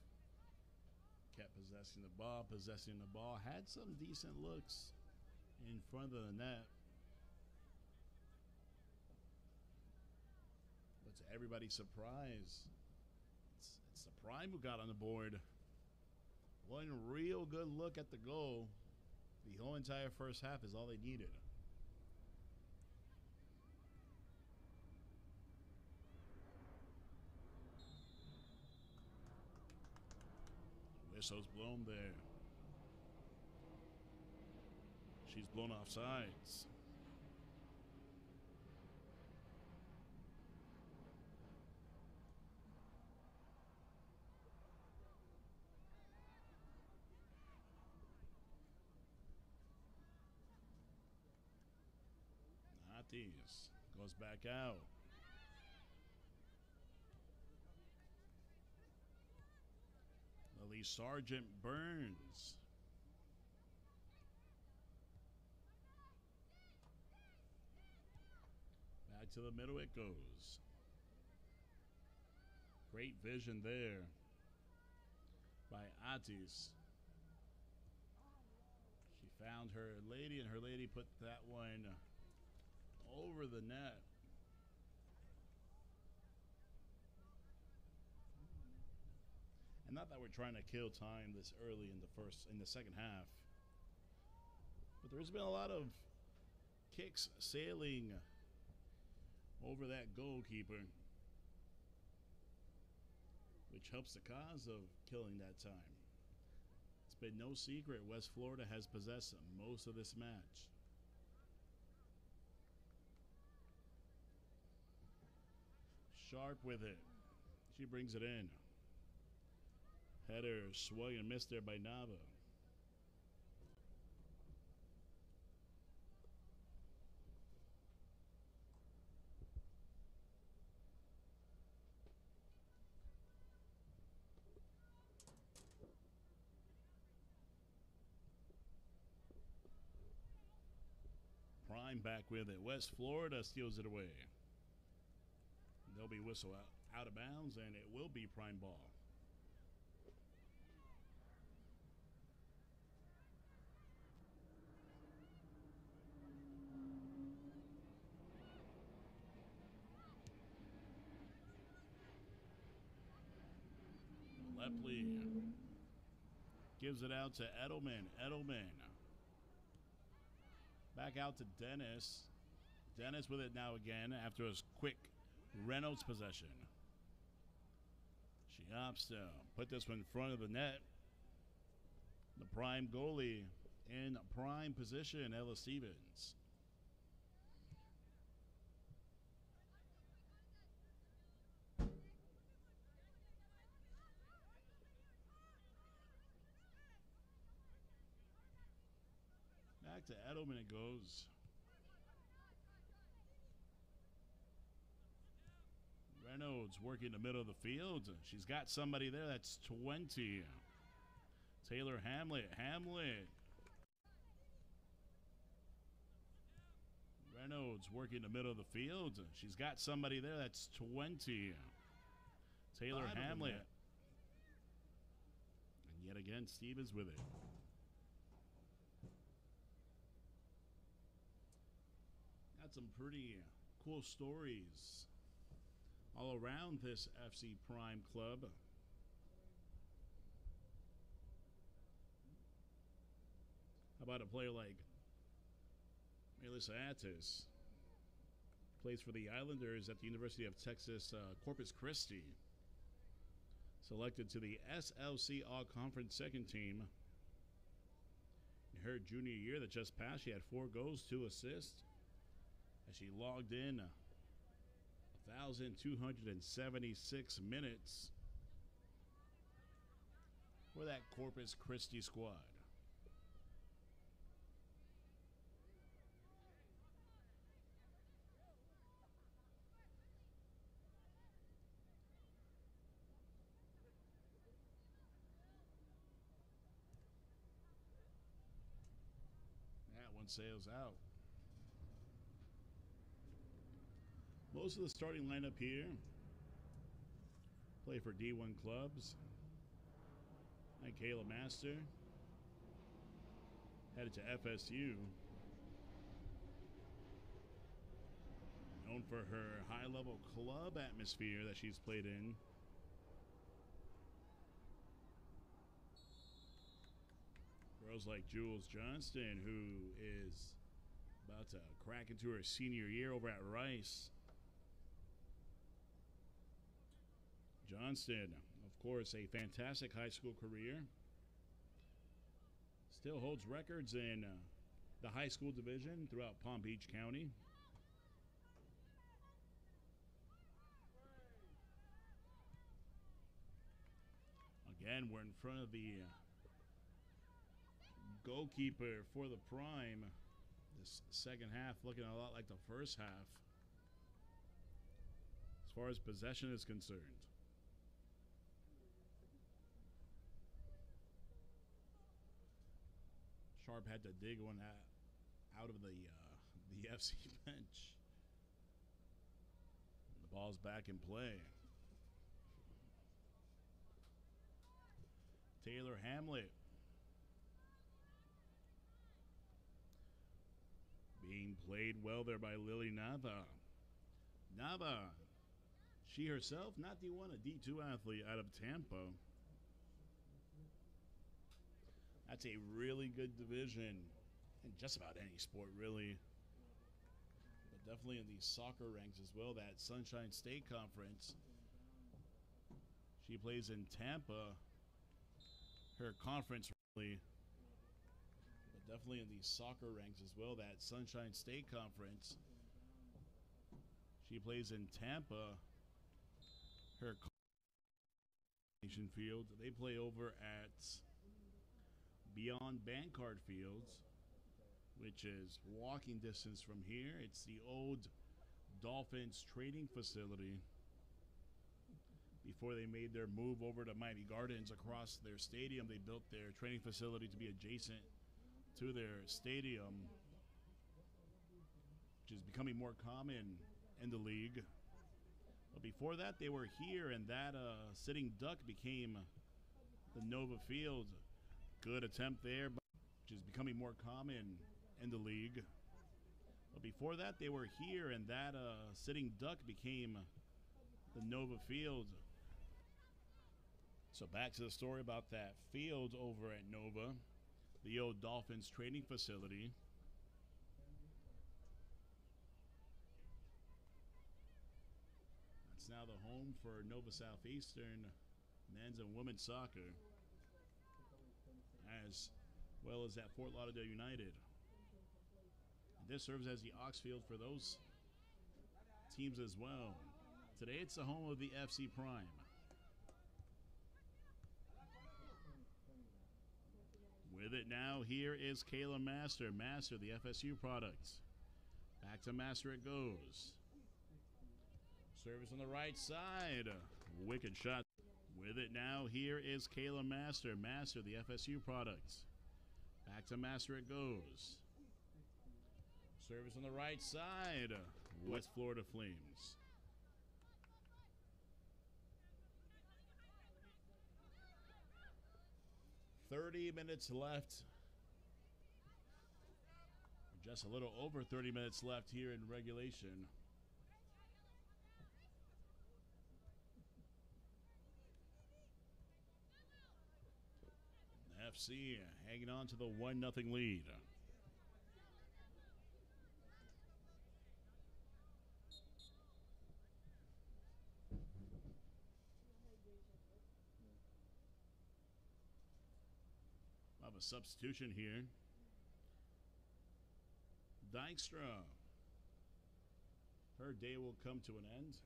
kept possessing the ball, had some decent looks in front of the net. But to everybody's surprise, it's the Prime who got on the board. One real good look at the goal. The whole entire first half is all they needed. Whistle's blown there. She's blown off sides. Atis goes back out. Lily Sergeant Burns. Back to the middle it goes. Great vision there by Atis. She found her lady, and her lady put that one over the net. And not that we're trying to kill time this early in the second half, but there's been a lot of kicks sailing over that goalkeeper, which helps the cause of killing that time. It's been no secret West Florida has possessed most of this match. Sharp with it. She brings it in. Header swung and missed there by Nava. Prime back with it. West Florida steals it away. They'll be whistled out of bounds, and it will be Prime ball. Lepley gives it out to Edelman. Edelman back out to Dennis. Dennis with it now again after his quick Reynolds possession. She opts to put this one in front of the net. The Prime goalie in prime position, Ella Stevens. Back to Edelman it goes. Reynolds working the middle of the field. She's got somebody there. That's 20. Taylor Hamlet. Reynolds working the middle of the field. She's got somebody there. That's 20. Taylor Hamlet. And yet again, Stevens with it. Got some pretty cool stories all around this FC Prime club. How about a player like Melissa Atis? Plays for the Islanders at the University of Texas Corpus Christi. Selected to the SLC All-Conference second team. In her junior year that just passed, she had 4 goals, 2 assists. As she logged in 1,276 minutes for that Corpus Christi squad. That one sails out. Most of the starting lineup here play for D1 clubs. Like Kayla Master, headed to FSU. Known for her high-level club atmosphere that she's played in. Girls like Jules Johnston, who is about to crack into her senior year over at Rice. Johnston, of course, a fantastic high school career. Still holds records in the high school division throughout Palm Beach County. Again, we're in front of the goalkeeper for the Prime. This second half looking a lot like the first half as far as possession is concerned. Sharp had to dig one out of the FC bench. The ball's back in play. Taylor Hamlet being played well there by Lily Nava. Nava, she herself, not D1, a D2 athlete out of Tampa. That's a really good division in just about any sport, really. But definitely in the soccer ranks as well, that Sunshine State Conference. She plays in Tampa. Her conference, really. But definitely in the soccer ranks as well, that Sunshine State Conference. She plays in Tampa. Her nation field, they play over at Beyond Bancard Fields, which is walking distance from here. It's the old Dolphins training facility before they made their move over to Miami Gardens across their stadium. They built their training facility to be adjacent to their stadium, which is becoming more common in the league. But before that, they were here, and that sitting duck became the Nova Field. Good attempt there, which is becoming more common in the league. But before that, they were here, and that sitting duck became the Nova Field. So back to the story about that field over at Nova, the old Dolphins training facility. It's now the home for Nova Southeastern men's and women's soccer, as well as at Fort Lauderdale United. And this serves as the Ox Field for those teams as well. Today it's the home of the FC Prime. With it now, here is Kayla Master. Master, the FSU product. Back to Master it goes. Service on the right side. Wicked shot. With it now, here is Kayla Master. Master, the FSU product. Back to Master it goes. Service on the right side. West Florida Flames. "30 minutes left. Just a little over 30 minutes left here in regulation. FC hanging on to the 1-0 lead. We'll have a substitution here. Dykstra. Her day will come to an end.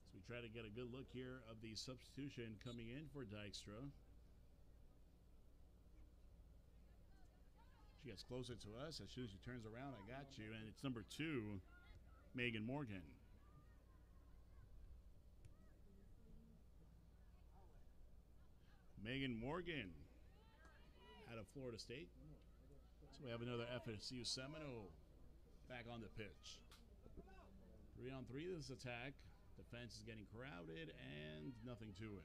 So we try to get a good look here of the substitution coming in for Dykstra. She gets closer to us. As soon as she turns around, I got you. And it's number 2, Megan Morgan. Megan Morgan out of Florida State. So we have another FSU Seminole back on the pitch. 3-on-3 this attack. Defense is getting crowded and nothing to it.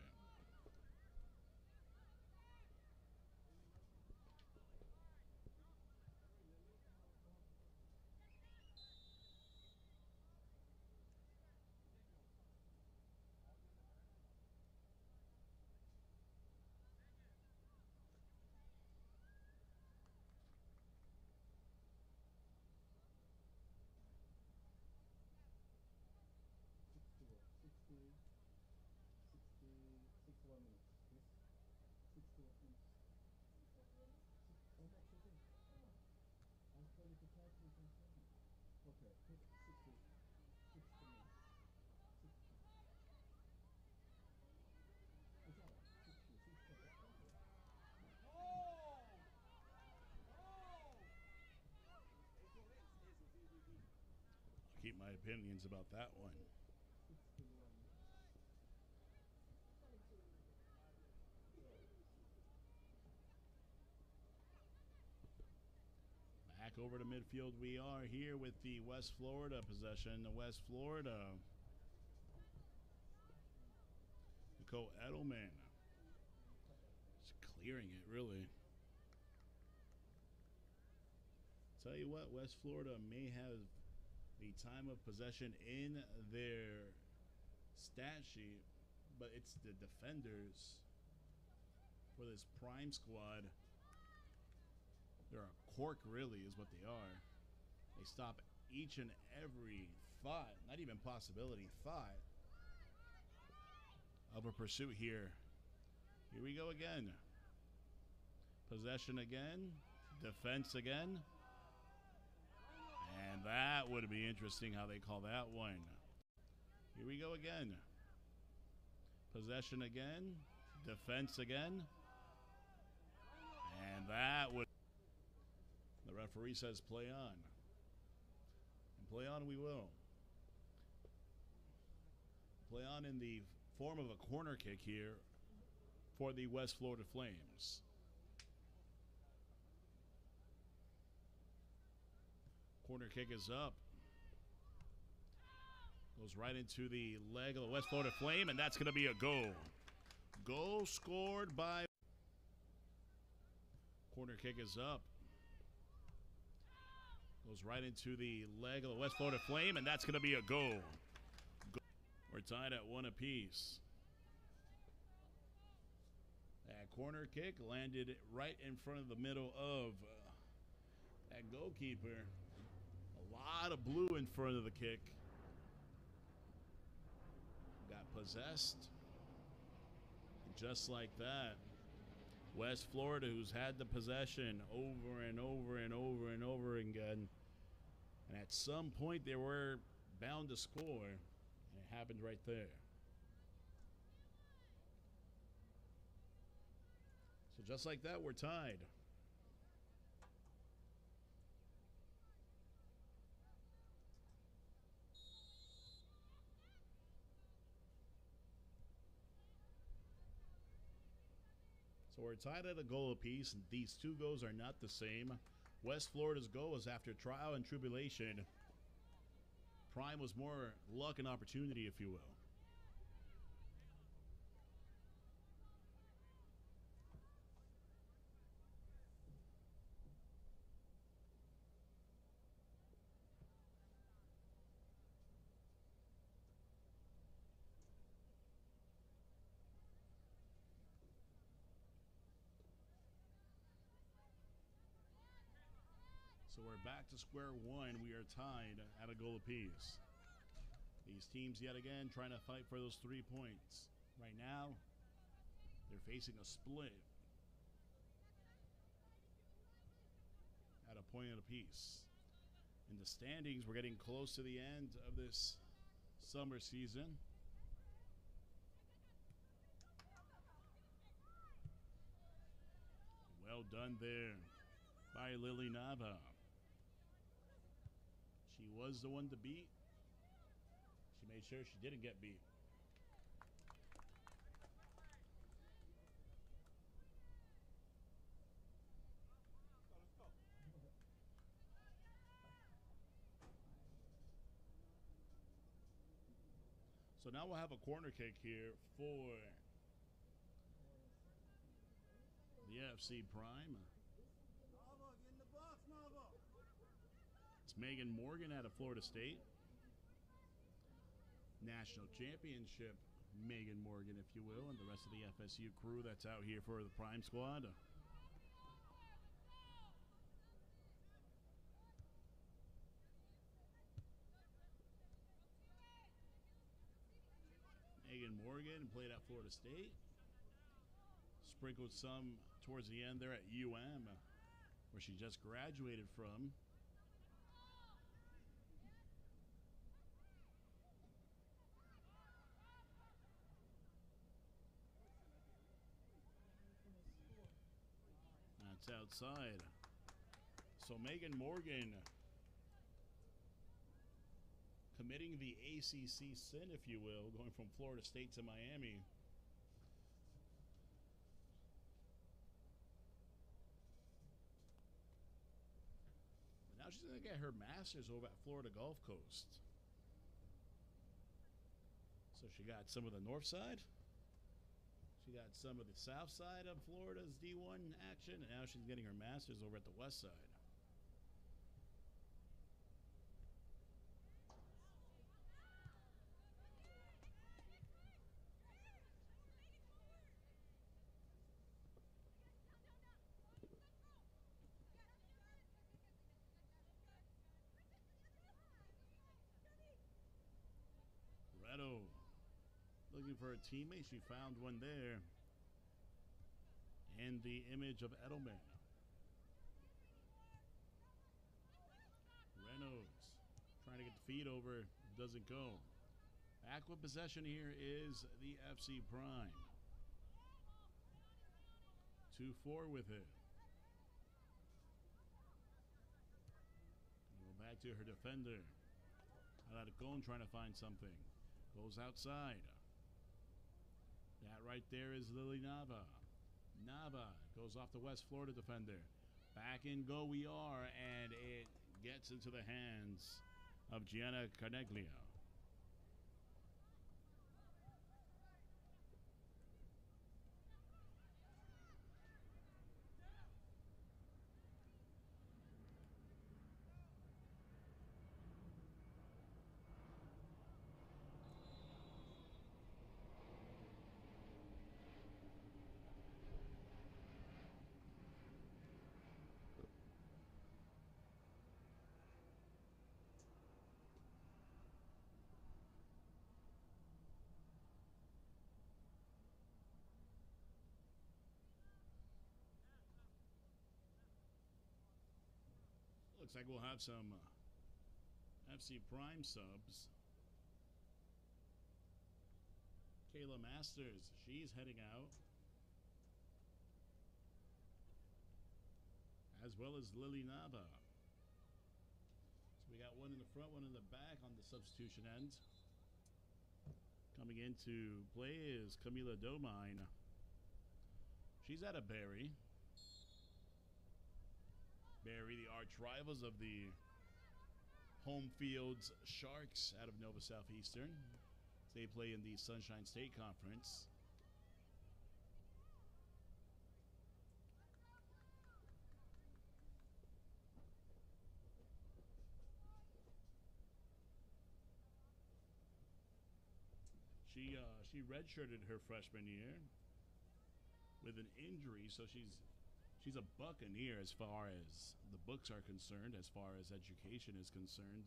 opinions about that one. Back over to midfield we are here with the West Florida possession. The West Florida. Nicole Edelman. Just clearing it, really. Tell you what, West Florida may have the time of possession in their stat sheet, but it's the defenders for this prime squad. They're a cork, really, is what they are. They stop each and every thought, not even possibility, thought of a pursuit here. Here we go again. Possession again. Defense again. And that would be interesting how they call that one. Here we go again. Possession again. Defense again. And that would... The referee says play on. And play on we will. Play on in the form of a corner kick here for the West Florida Flames. Corner kick is up. Goes right into the leg of the West Florida Flame, and that's going to be a goal. Goal scored by... Corner kick is up. Goes right into the leg of the West Florida Flame, and that's going to be a goal. We're tied at 1 apiece. That corner kick landed right in front of the middle of that goalkeeper. A lot of blue in front of the kick. Got possessed. And just like that, West Florida, who's had the possession over and over and over and over again, and at some point they were bound to score, and it happened right there. So just like that, we're tied. So we're tied at a goal apiece, and these two goals are not the same. West Florida's goal was after trial and tribulation. Prime was more luck and opportunity, if you will. So we're back to square one. We are tied at a goal apiece. These teams yet again trying to fight for those 3 points. Right now, they're facing a split at a point apiece. In the standings, we're getting close to the end of this summer season. Well done there by Lily Nava. She was the one to beat. She made sure she didn't get beat. So now we'll have a corner kick here for the FC Prime. Megan Morgan out of Florida State. National championship Megan Morgan, if you will, and the rest of the FSU crew that's out here for the Prime squad. Megan Morgan played at Florida State. Sprinkled some towards the end there at UM, where she just graduated from. Outside. So Megan Morgan committing the ACC sin, if you will, going from Florida State to Miami. But now she's going to get her master's over at Florida Gulf Coast. So she got some of the north side. She got some of the south side of Florida's D1 action, and now she's getting her master's over at the west side. Reto looking for a teammate. She found one there. And the image of Edelman. Reynolds trying to get the feed over. Doesn't go. Back with possession here is the FC Prime. 2-4 with it. Go back to her defender. Alarcon trying to find something. Goes outside. That right there is Lily Nava. Nava goes off the West Florida defender. Back in go we are, and it gets into the hands of Gianna Carneglio. Looks like we'll have some FC Prime subs. Kayla Masters, she's heading out. As well as Lily Nava. So we got one in the front, one in the back on the substitution end. Coming into play is Camila Domine. She's out of Barry. Barry, the arch rivals of the home fields Sharks out of Nova Southeastern. They play in the Sunshine State Conference. She redshirted her freshman year with an injury, so she's a Buccaneer as far as the books are concerned, as far as education is concerned.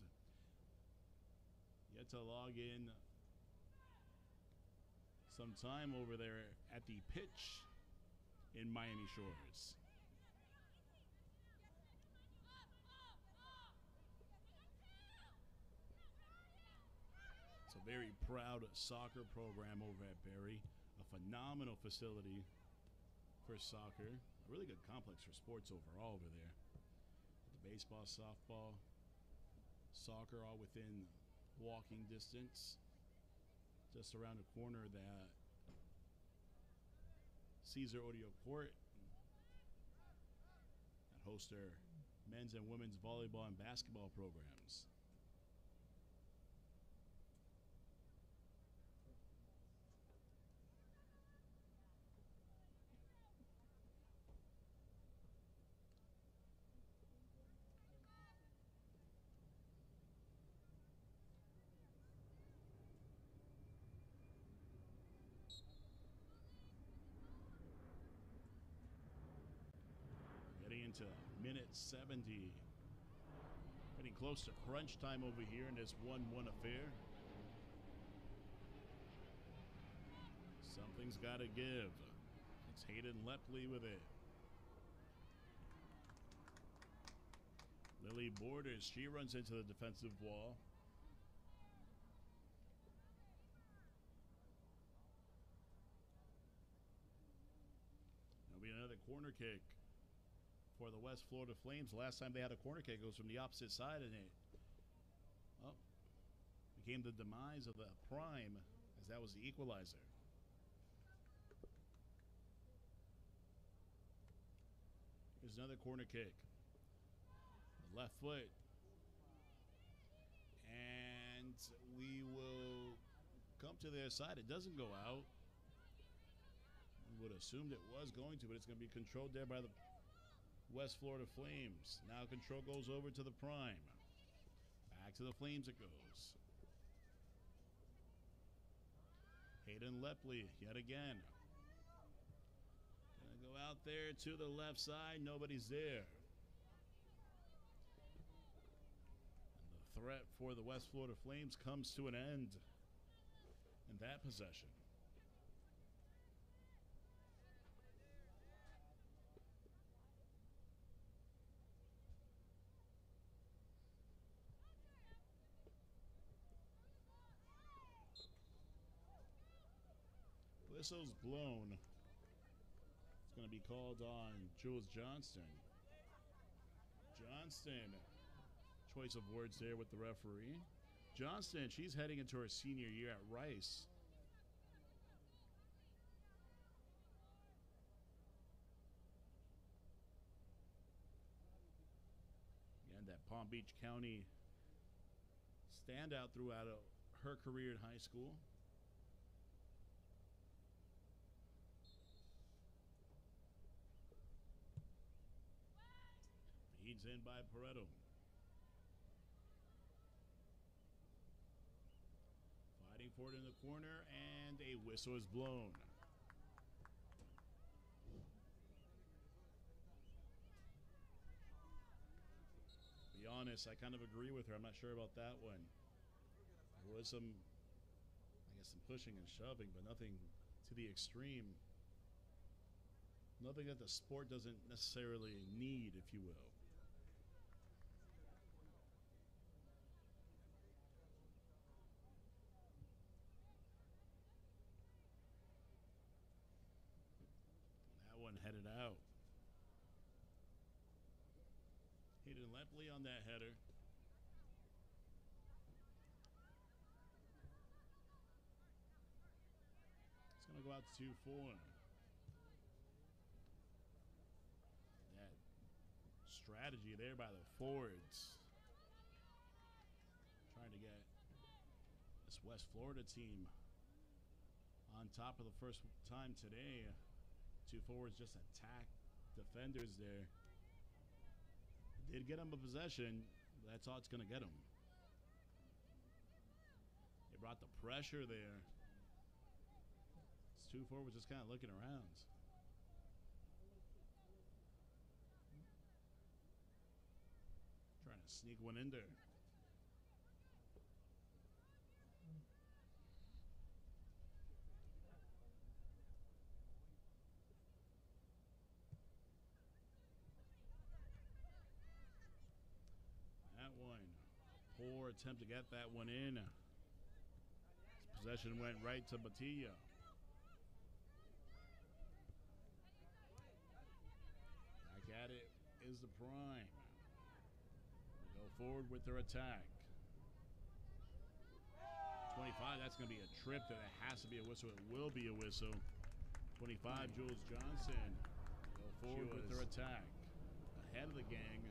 Yet to log in some time over there at the pitch in Miami Shores. It's a very proud soccer program over at Barry. A phenomenal facility for soccer. A really good complex for sports overall over there. The baseball, softball, soccer all within walking distance. Just around the corner that Caesar Audio Court that hosts their men's and women's volleyball and basketball programs. Into minute 70. Getting close to crunch time over here in this 1-1 affair. Something's got to give. It's Hayden Lepley with it. Lily Borders, she runs into the defensive wall. There'll be another corner kick for the West Florida Flames. Last time they had a corner kick, it goes from the opposite side, and it became the demise of the Prime, as that was the equalizer. Here's another corner kick. The left foot. And we will come to their side. It doesn't go out. We would have assumed it was going to, but it's going to be controlled there by the West Florida Flames. Now control goes over to the Prime. Back to the Flames it goes. Hayden Lepley yet again. Gonna go out there to the left side. Nobody's there. And the threat for the West Florida Flames comes to an end in that possession. Whistle's blown. It's going to be called on Jules Johnston. Johnston, choice of words there with the referee. Johnston, she's heading into her senior year at Rice. Again, that Palm Beach County standout throughout her career in high school. Feeds in by Pareto. Fighting for it in the corner, and a whistle is blown. To be honest, I kind of agree with her. I'm not sure about that one. There was some, I guess, some pushing and shoving, but nothing to the extreme. Nothing that the sport doesn't necessarily need, if you will. That one headed out. Hayden Lepley on that header. It's going to go out to 2-4. That strategy there by the forwards. Trying to get this West Florida team on top of the first time today. Two forwards just attack defenders there. Did get them a possession. That's all it's going to get them. They brought the pressure there. This two forwards just kind of looking around. Trying to sneak one in there. Poor attempt to get that one in. Possession went right to Batilla. Back at it is the Prime. They go forward with their attack. 25, that's going to be a trip that it has to be a whistle. It will be a whistle. 25, Jules Johnson. Go forward with their attack. Ahead of the gang.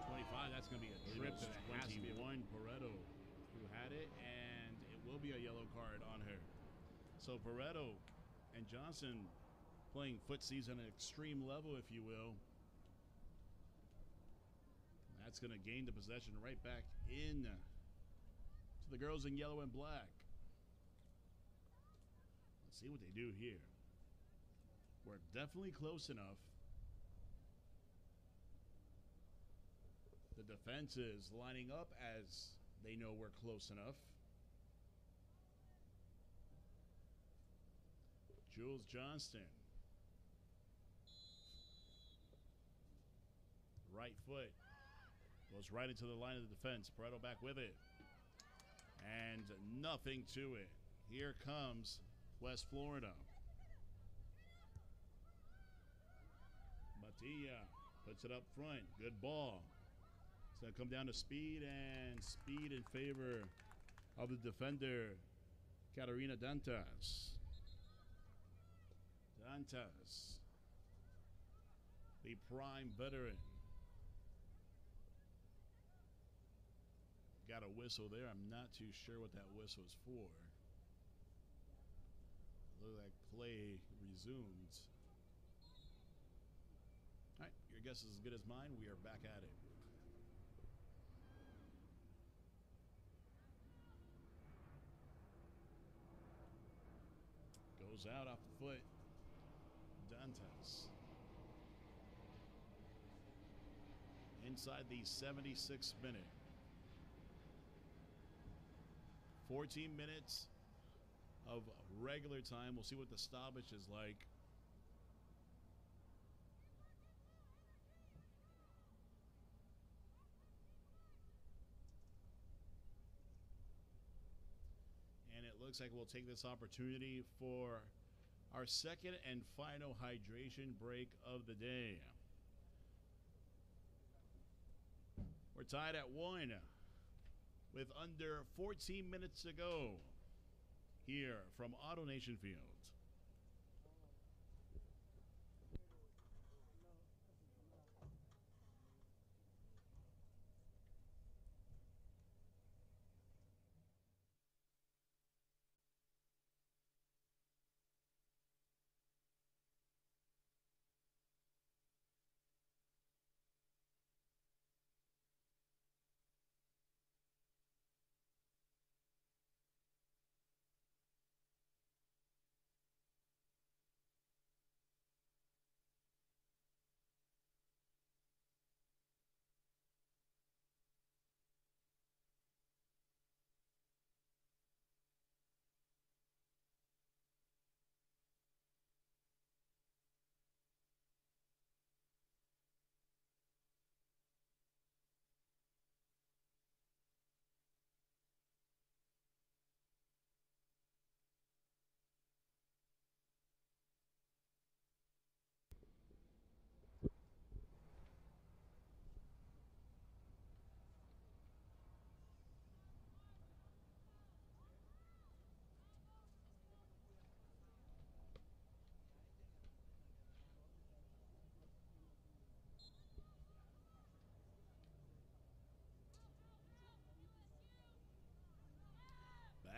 25, that's going to be a trip to the 21, Pareto, who had it, and it will be a yellow card on her. So Pareto and Johnson playing footsies on an extreme level, if you will. That's going to gain the possession right back in to the girls in yellow and black. Let's see what they do here. We're definitely close enough. The defense is lining up as they know we're close enough. Jules Johnston. Right foot. Goes right into the line of the defense. Pareto back with it. And nothing to it. Here comes West Florida. Matilla puts it up front. Good ball. It's going to come down to speed, and speed in favor of the defender, Katarina Dantas. Dantas, the prime veteran. Got a whistle there. I'm not too sure what that whistle is for. Look like play resumed. All right, your guess is as good as mine. We are back at it. Goes out off the foot. Dantas. Inside the 76th minute. 14 minutes of regular time. We'll see what the stoppage is like. And it looks like we'll take this opportunity for our second and final hydration break of the day. We're tied at 1 with under 14 minutes to go here from AutoNation Field.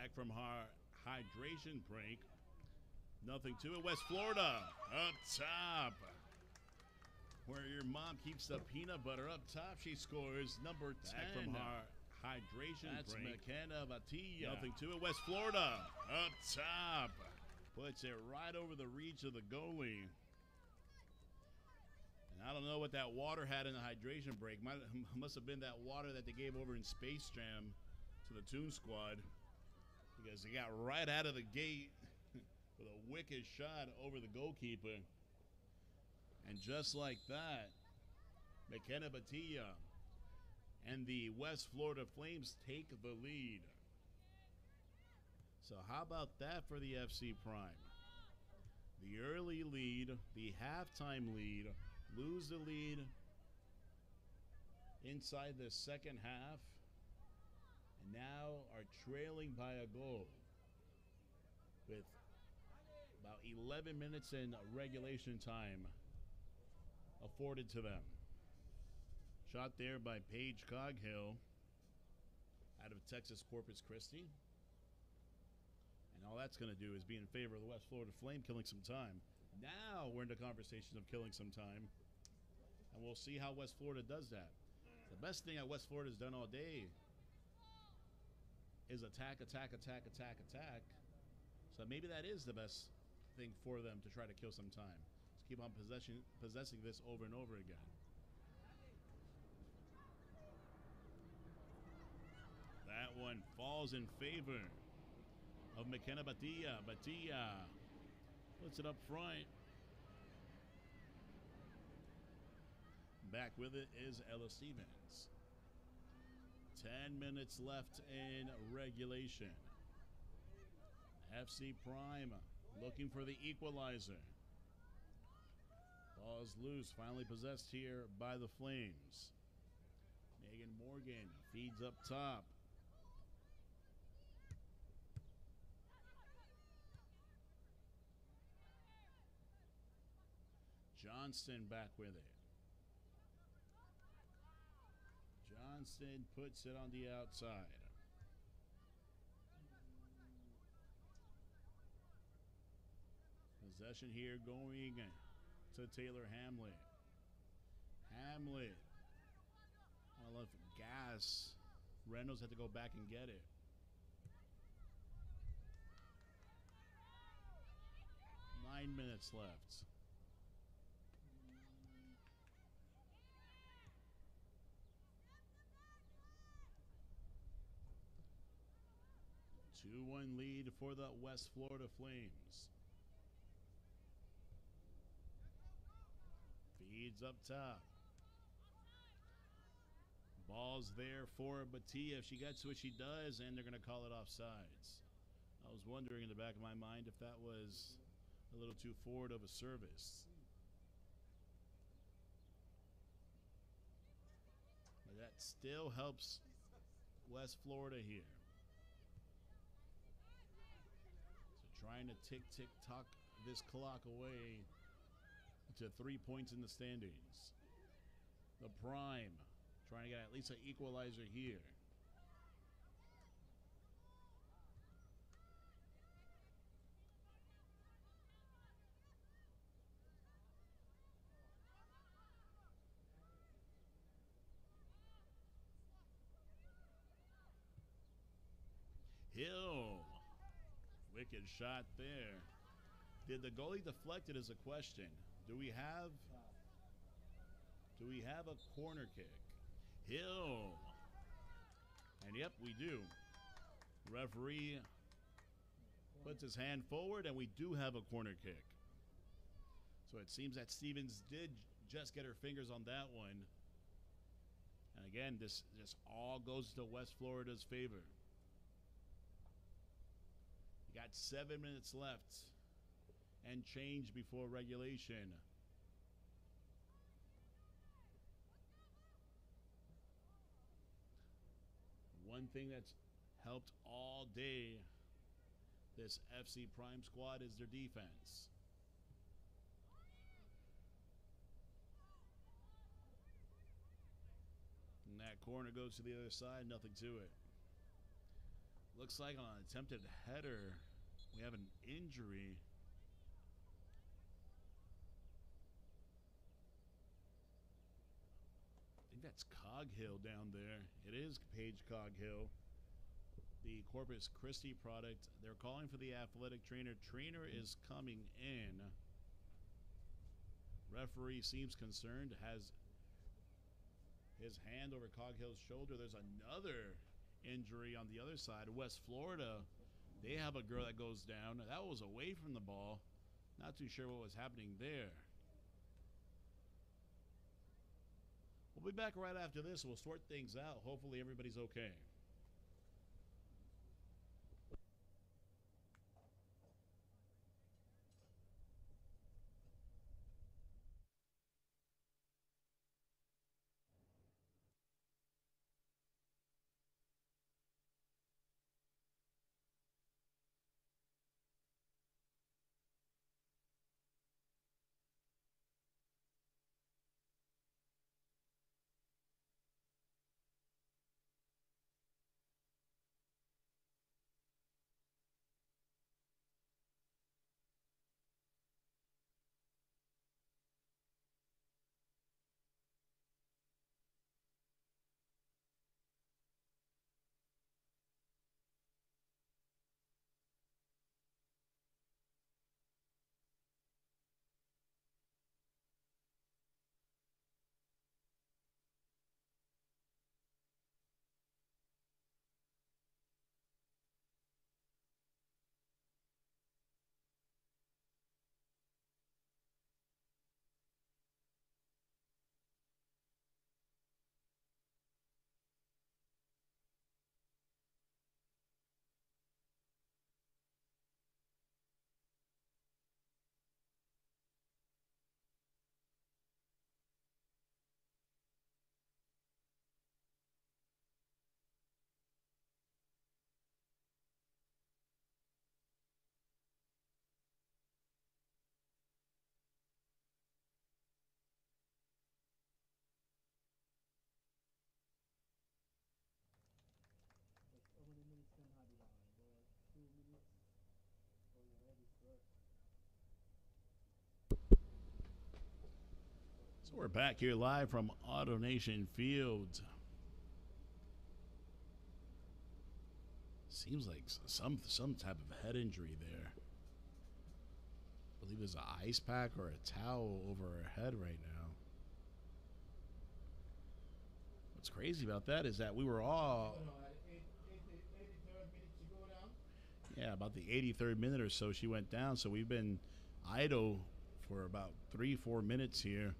Back from our hydration break. Nothing to it. West Florida up top. Where your mom keeps the peanut butter up top. She scores number 10. Back from our hydration break. That's McKenna Batilla. Nothing to it. West Florida up top. Puts it right over the reach of the goalie. And I don't know what that water had in the hydration break. Must have been that water that they gave over in Space Jam to the Toon Squad. Because they got right out of the gate with a wicked shot over the goalkeeper. And just like that, McKenna Batilla and the West Florida Flames take the lead. So how about that for the FC Prime? The early lead, the halftime lead, lose the lead inside the second half, and now are trailing by a goal with about 11 minutes in regulation time afforded to them. Shot there by Paige Coghill out of Texas Corpus Christi. And all that's going to do is be in favor of the West Florida Flame killing some time. Now we're in the conversation of killing some time. And we'll see how West Florida does that. The best thing that West Florida has done all day is attack, attack, attack, attack, attack. So maybe that is the best thing for them to try to kill some time. Just keep on possessing this over and over again. That one falls in favor of McKenna Batilla. Batilla puts it up front. Back with it is Ella Stevens. 10 minutes left in regulation. FC Prime looking for the equalizer. Ball is loose, finally possessed here by the Flames. Megan Morgan feeds up top. Johnston back with it. Johnston puts it on the outside. Possession here going to Taylor Hamlet. Hamlet. I love gas. Reynolds had to go back and get it. Nine minutes left. Two 2-1 lead for the West Florida Flames. Feeds up top. Ball's there for Batia. If she gets to it, she does, and they're going to call it offsides. I was wondering in the back of my mind if that was a little too forward of a service. But that still helps West Florida here. So trying to tick-tock this clock away to 3 points in the standings. The Prime trying to get at least an equalizer here. Hill. Wicked shot there. Did the goalie deflect it is a question. Do we have a corner kick? Hill. And yep, we do. Referee puts his hand forward, and we do have a corner kick. So it seems that Stevens did just get her fingers on that one. And again, this all goes to West Florida's favor. You got 7 minutes left and change before regulation. One thing that's helped all day this FC Prime squad is their defense. And that corner goes to the other side, nothing to it. Looks like on an attempted header, we have an injury. I think that's Coghill down there. It is Paige Coghill, the Corpus Christi product. They're calling for the athletic trainer. Trainer is coming in. Referee seems concerned, has his hand over Coghill's shoulder. There's another injury on the other side. West Florida, they have a girl that goes down. That was away from the ball. Not too sure what was happening there. We'll be back right after this. We'll sort things out. Hopefully everybody's okay. So we're back here live from Auto Nation Field. Seems like some type of head injury there. I believe there's an ice pack or a towel over her head right now. What's crazy about that is that we were all... Yeah, about the 83rd minute or so she went down. So we've been idle for about 3-4 minutes here.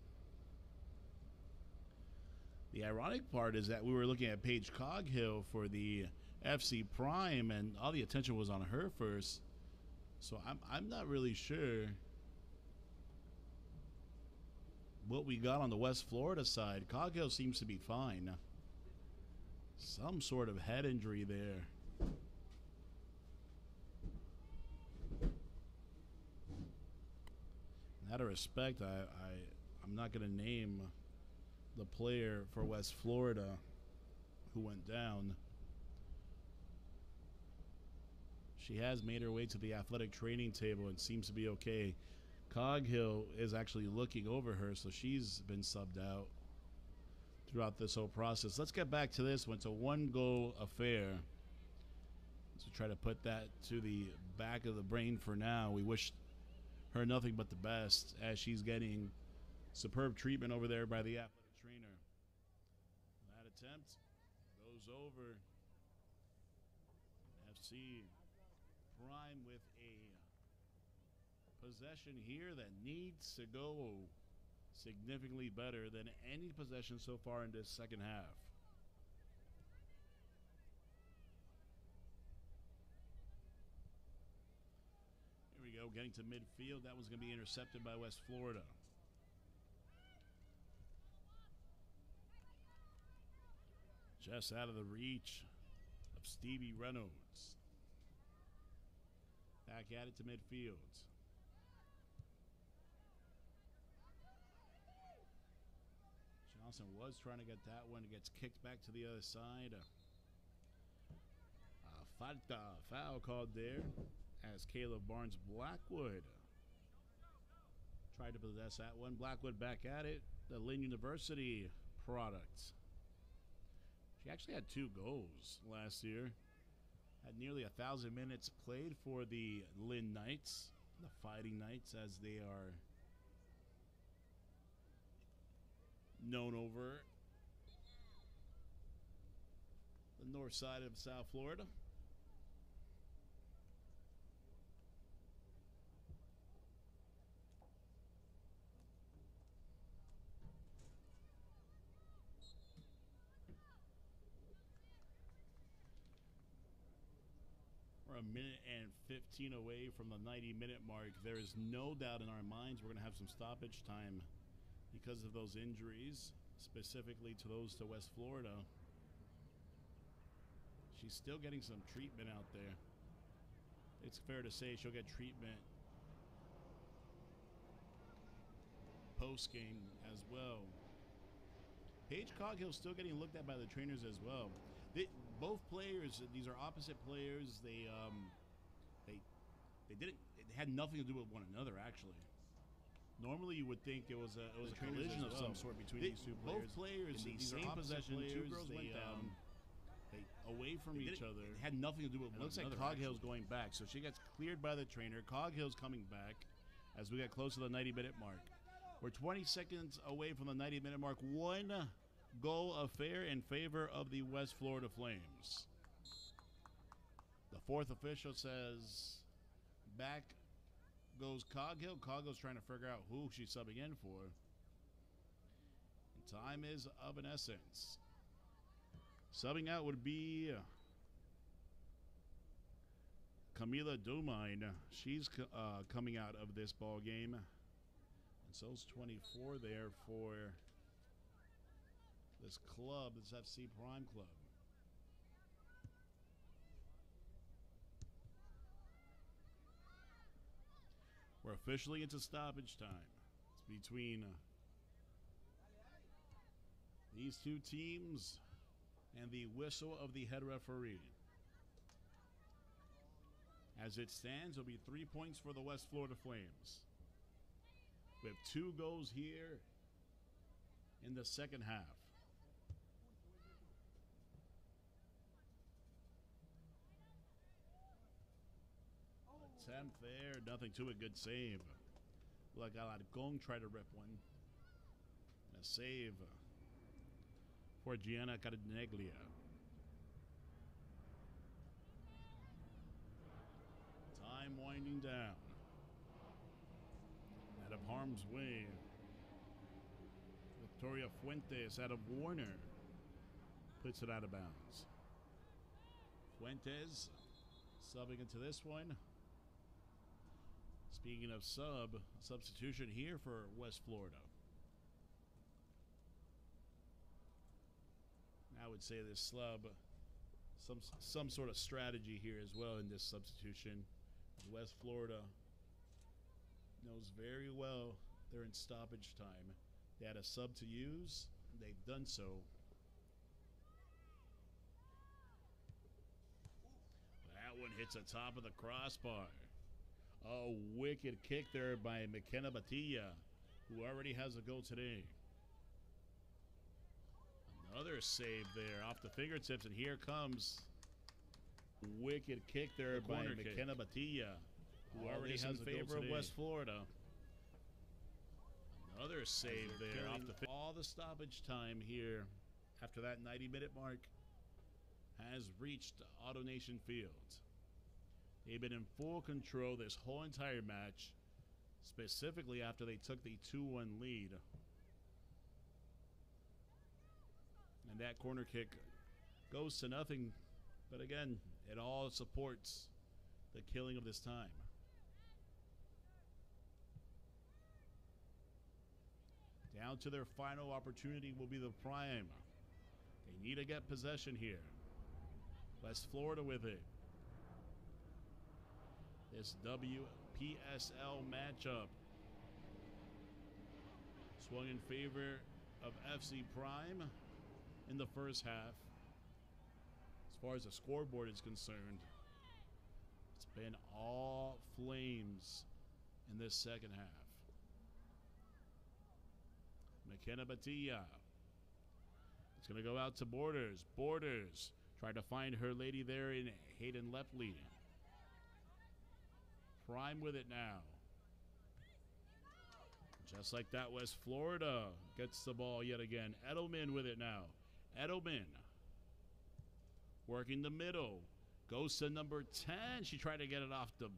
The ironic part is that we were looking at Paige Coghill for the FC Prime, and all the attention was on her first. So I'm not really sure what we got on the West Florida side. Coghill seems to be fine. Some sort of head injury there. Out of respect, I'm not going to name the player for West Florida who went down. She has made her way to the athletic training table and seems to be okay. Coghill is actually looking over her, so she's been subbed out throughout this whole process. Let's get back to this one. It's a one-goal affair. So try to put that to the back of the brain for now. We wish her nothing but the best as she's getting superb treatment over there by the athletic trainer. That attempt goes over. FC Prime with a possession here that needs to go significantly better than any possession so far in this second half. Here we go, getting to midfield. That was going to be intercepted by West Florida. Just out of the reach of Stevie Reynolds. Back at it to midfield. Johnson was trying to get that one. It gets kicked back to the other side. Foul called there as Caleb Barnes Blackwood tried to possess that one. Blackwood back at it. The Lynn University product. She actually had 2 goals last year. Had nearly 1,000 minutes played for the Lynn Knights, the Fighting Knights as they are known over the north side of South Florida. We're a minute and 15 away from the 90-minute mark. There is no doubt in our minds we're going to have some stoppage time because of those injuries, specifically to those to West Florida. She's still getting some treatment out there. It's fair to say she'll get treatment post-game as well. Paige Coghill's still getting looked at by the trainers as well. Both players, these are opposite players. They had nothing to do with one another, actually. Normally, you would think it was a collision of some sort between these two players. Both players, in the same possession, two girls went down. Away from each other. It had nothing to do with one another. Looks like Coghill's going back, so she gets cleared by the trainer. Coghill's coming back as we get close to the 90-minute mark. We're 20 seconds away from the 90-minute mark. One goal affair in favor of the West Florida Flames. The fourth official says back goes Coghill. Coghill's trying to figure out who she's subbing in for. And time is of an essence. Subbing out would be Camila Dumine. She's coming out of this ball game. And so's 24 there for this club, this FC Prime club. We're officially into stoppage time. It's between these two teams and the whistle of the head referee. As it stands, it'll be 3 points for the West Florida Flames. We have 2 goals here in the second half. Attempt there, nothing to it, good save. Like Gong tried to rip one. And a save for Gianna Cardeneglia. Time winding down. Out of harm's way. Victoria Fuentes out of Warner puts it out of bounds. Fuentes subbing into this one. Speaking of substitution here for West Florida. I would say this slub, some sort of strategy here as well in this substitution. West Florida knows very well they're in stoppage time. They had a sub to use. They've done so. That one hits the top of the crossbar. A wicked kick there by McKenna Batilla, who already has a goal today. Another save there off the fingertips, and here comes wicked kick there by McKenna Batilla, who already has a favor of West Florida. Another save there off the all the stoppage time here after that 90-minute mark has reached AutoNation Field. They've been in full control this whole entire match, specifically after they took the 2-1 lead. And that corner kick goes to nothing, but again, it all supports the killing of this time. Down to their final opportunity will be the Prime. They need to get possession here. West Florida with it. This Wpsl matchup swung in favor of FC Prime in the first half. As far as the scoreboard is concerned, it's been all flames in this second half. McKenna Batilla. It's going to go out to Borders. Borders tried to find her lady there in Hayden Lepley. Prime with it now. Just like that, West Florida gets the ball yet again. Edelman with it now. Edelman working the middle. Goes to number 10. She tried to get it off the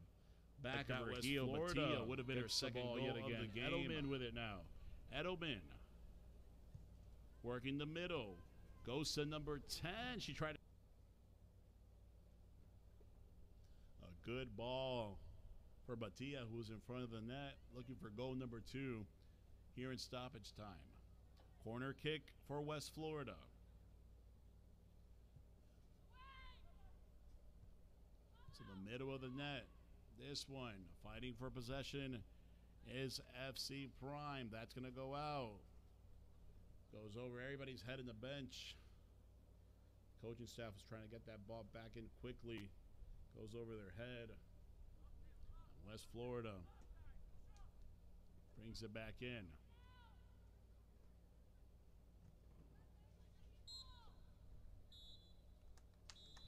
back of her heel. Batilla would have been her second goal yet again. Of the game. Edelman with it now. Edelman working the middle. Goes to number 10. She tried to... A good ball for Batilla, who was in front of the net, looking for goal number 2 here in stoppage time. Corner kick for West Florida. To the middle of the net. This one, fighting for possession, is FC Prime. That's going to go out. Goes over everybody's head in the bench. Coaching staff is trying to get that ball back in quickly. Goes over their head. West Florida brings it back in.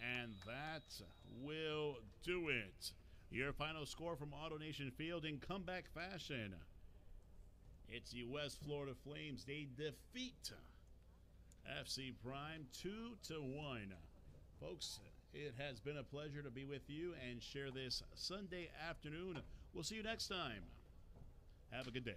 And that will do it. Your final score from AutoNation Field in comeback fashion. It's the West Florida Flames. They defeat FC Prime 2-1. Folks, it has been a pleasure to be with you and share this Sunday afternoon. We'll see you next time. Have a good day.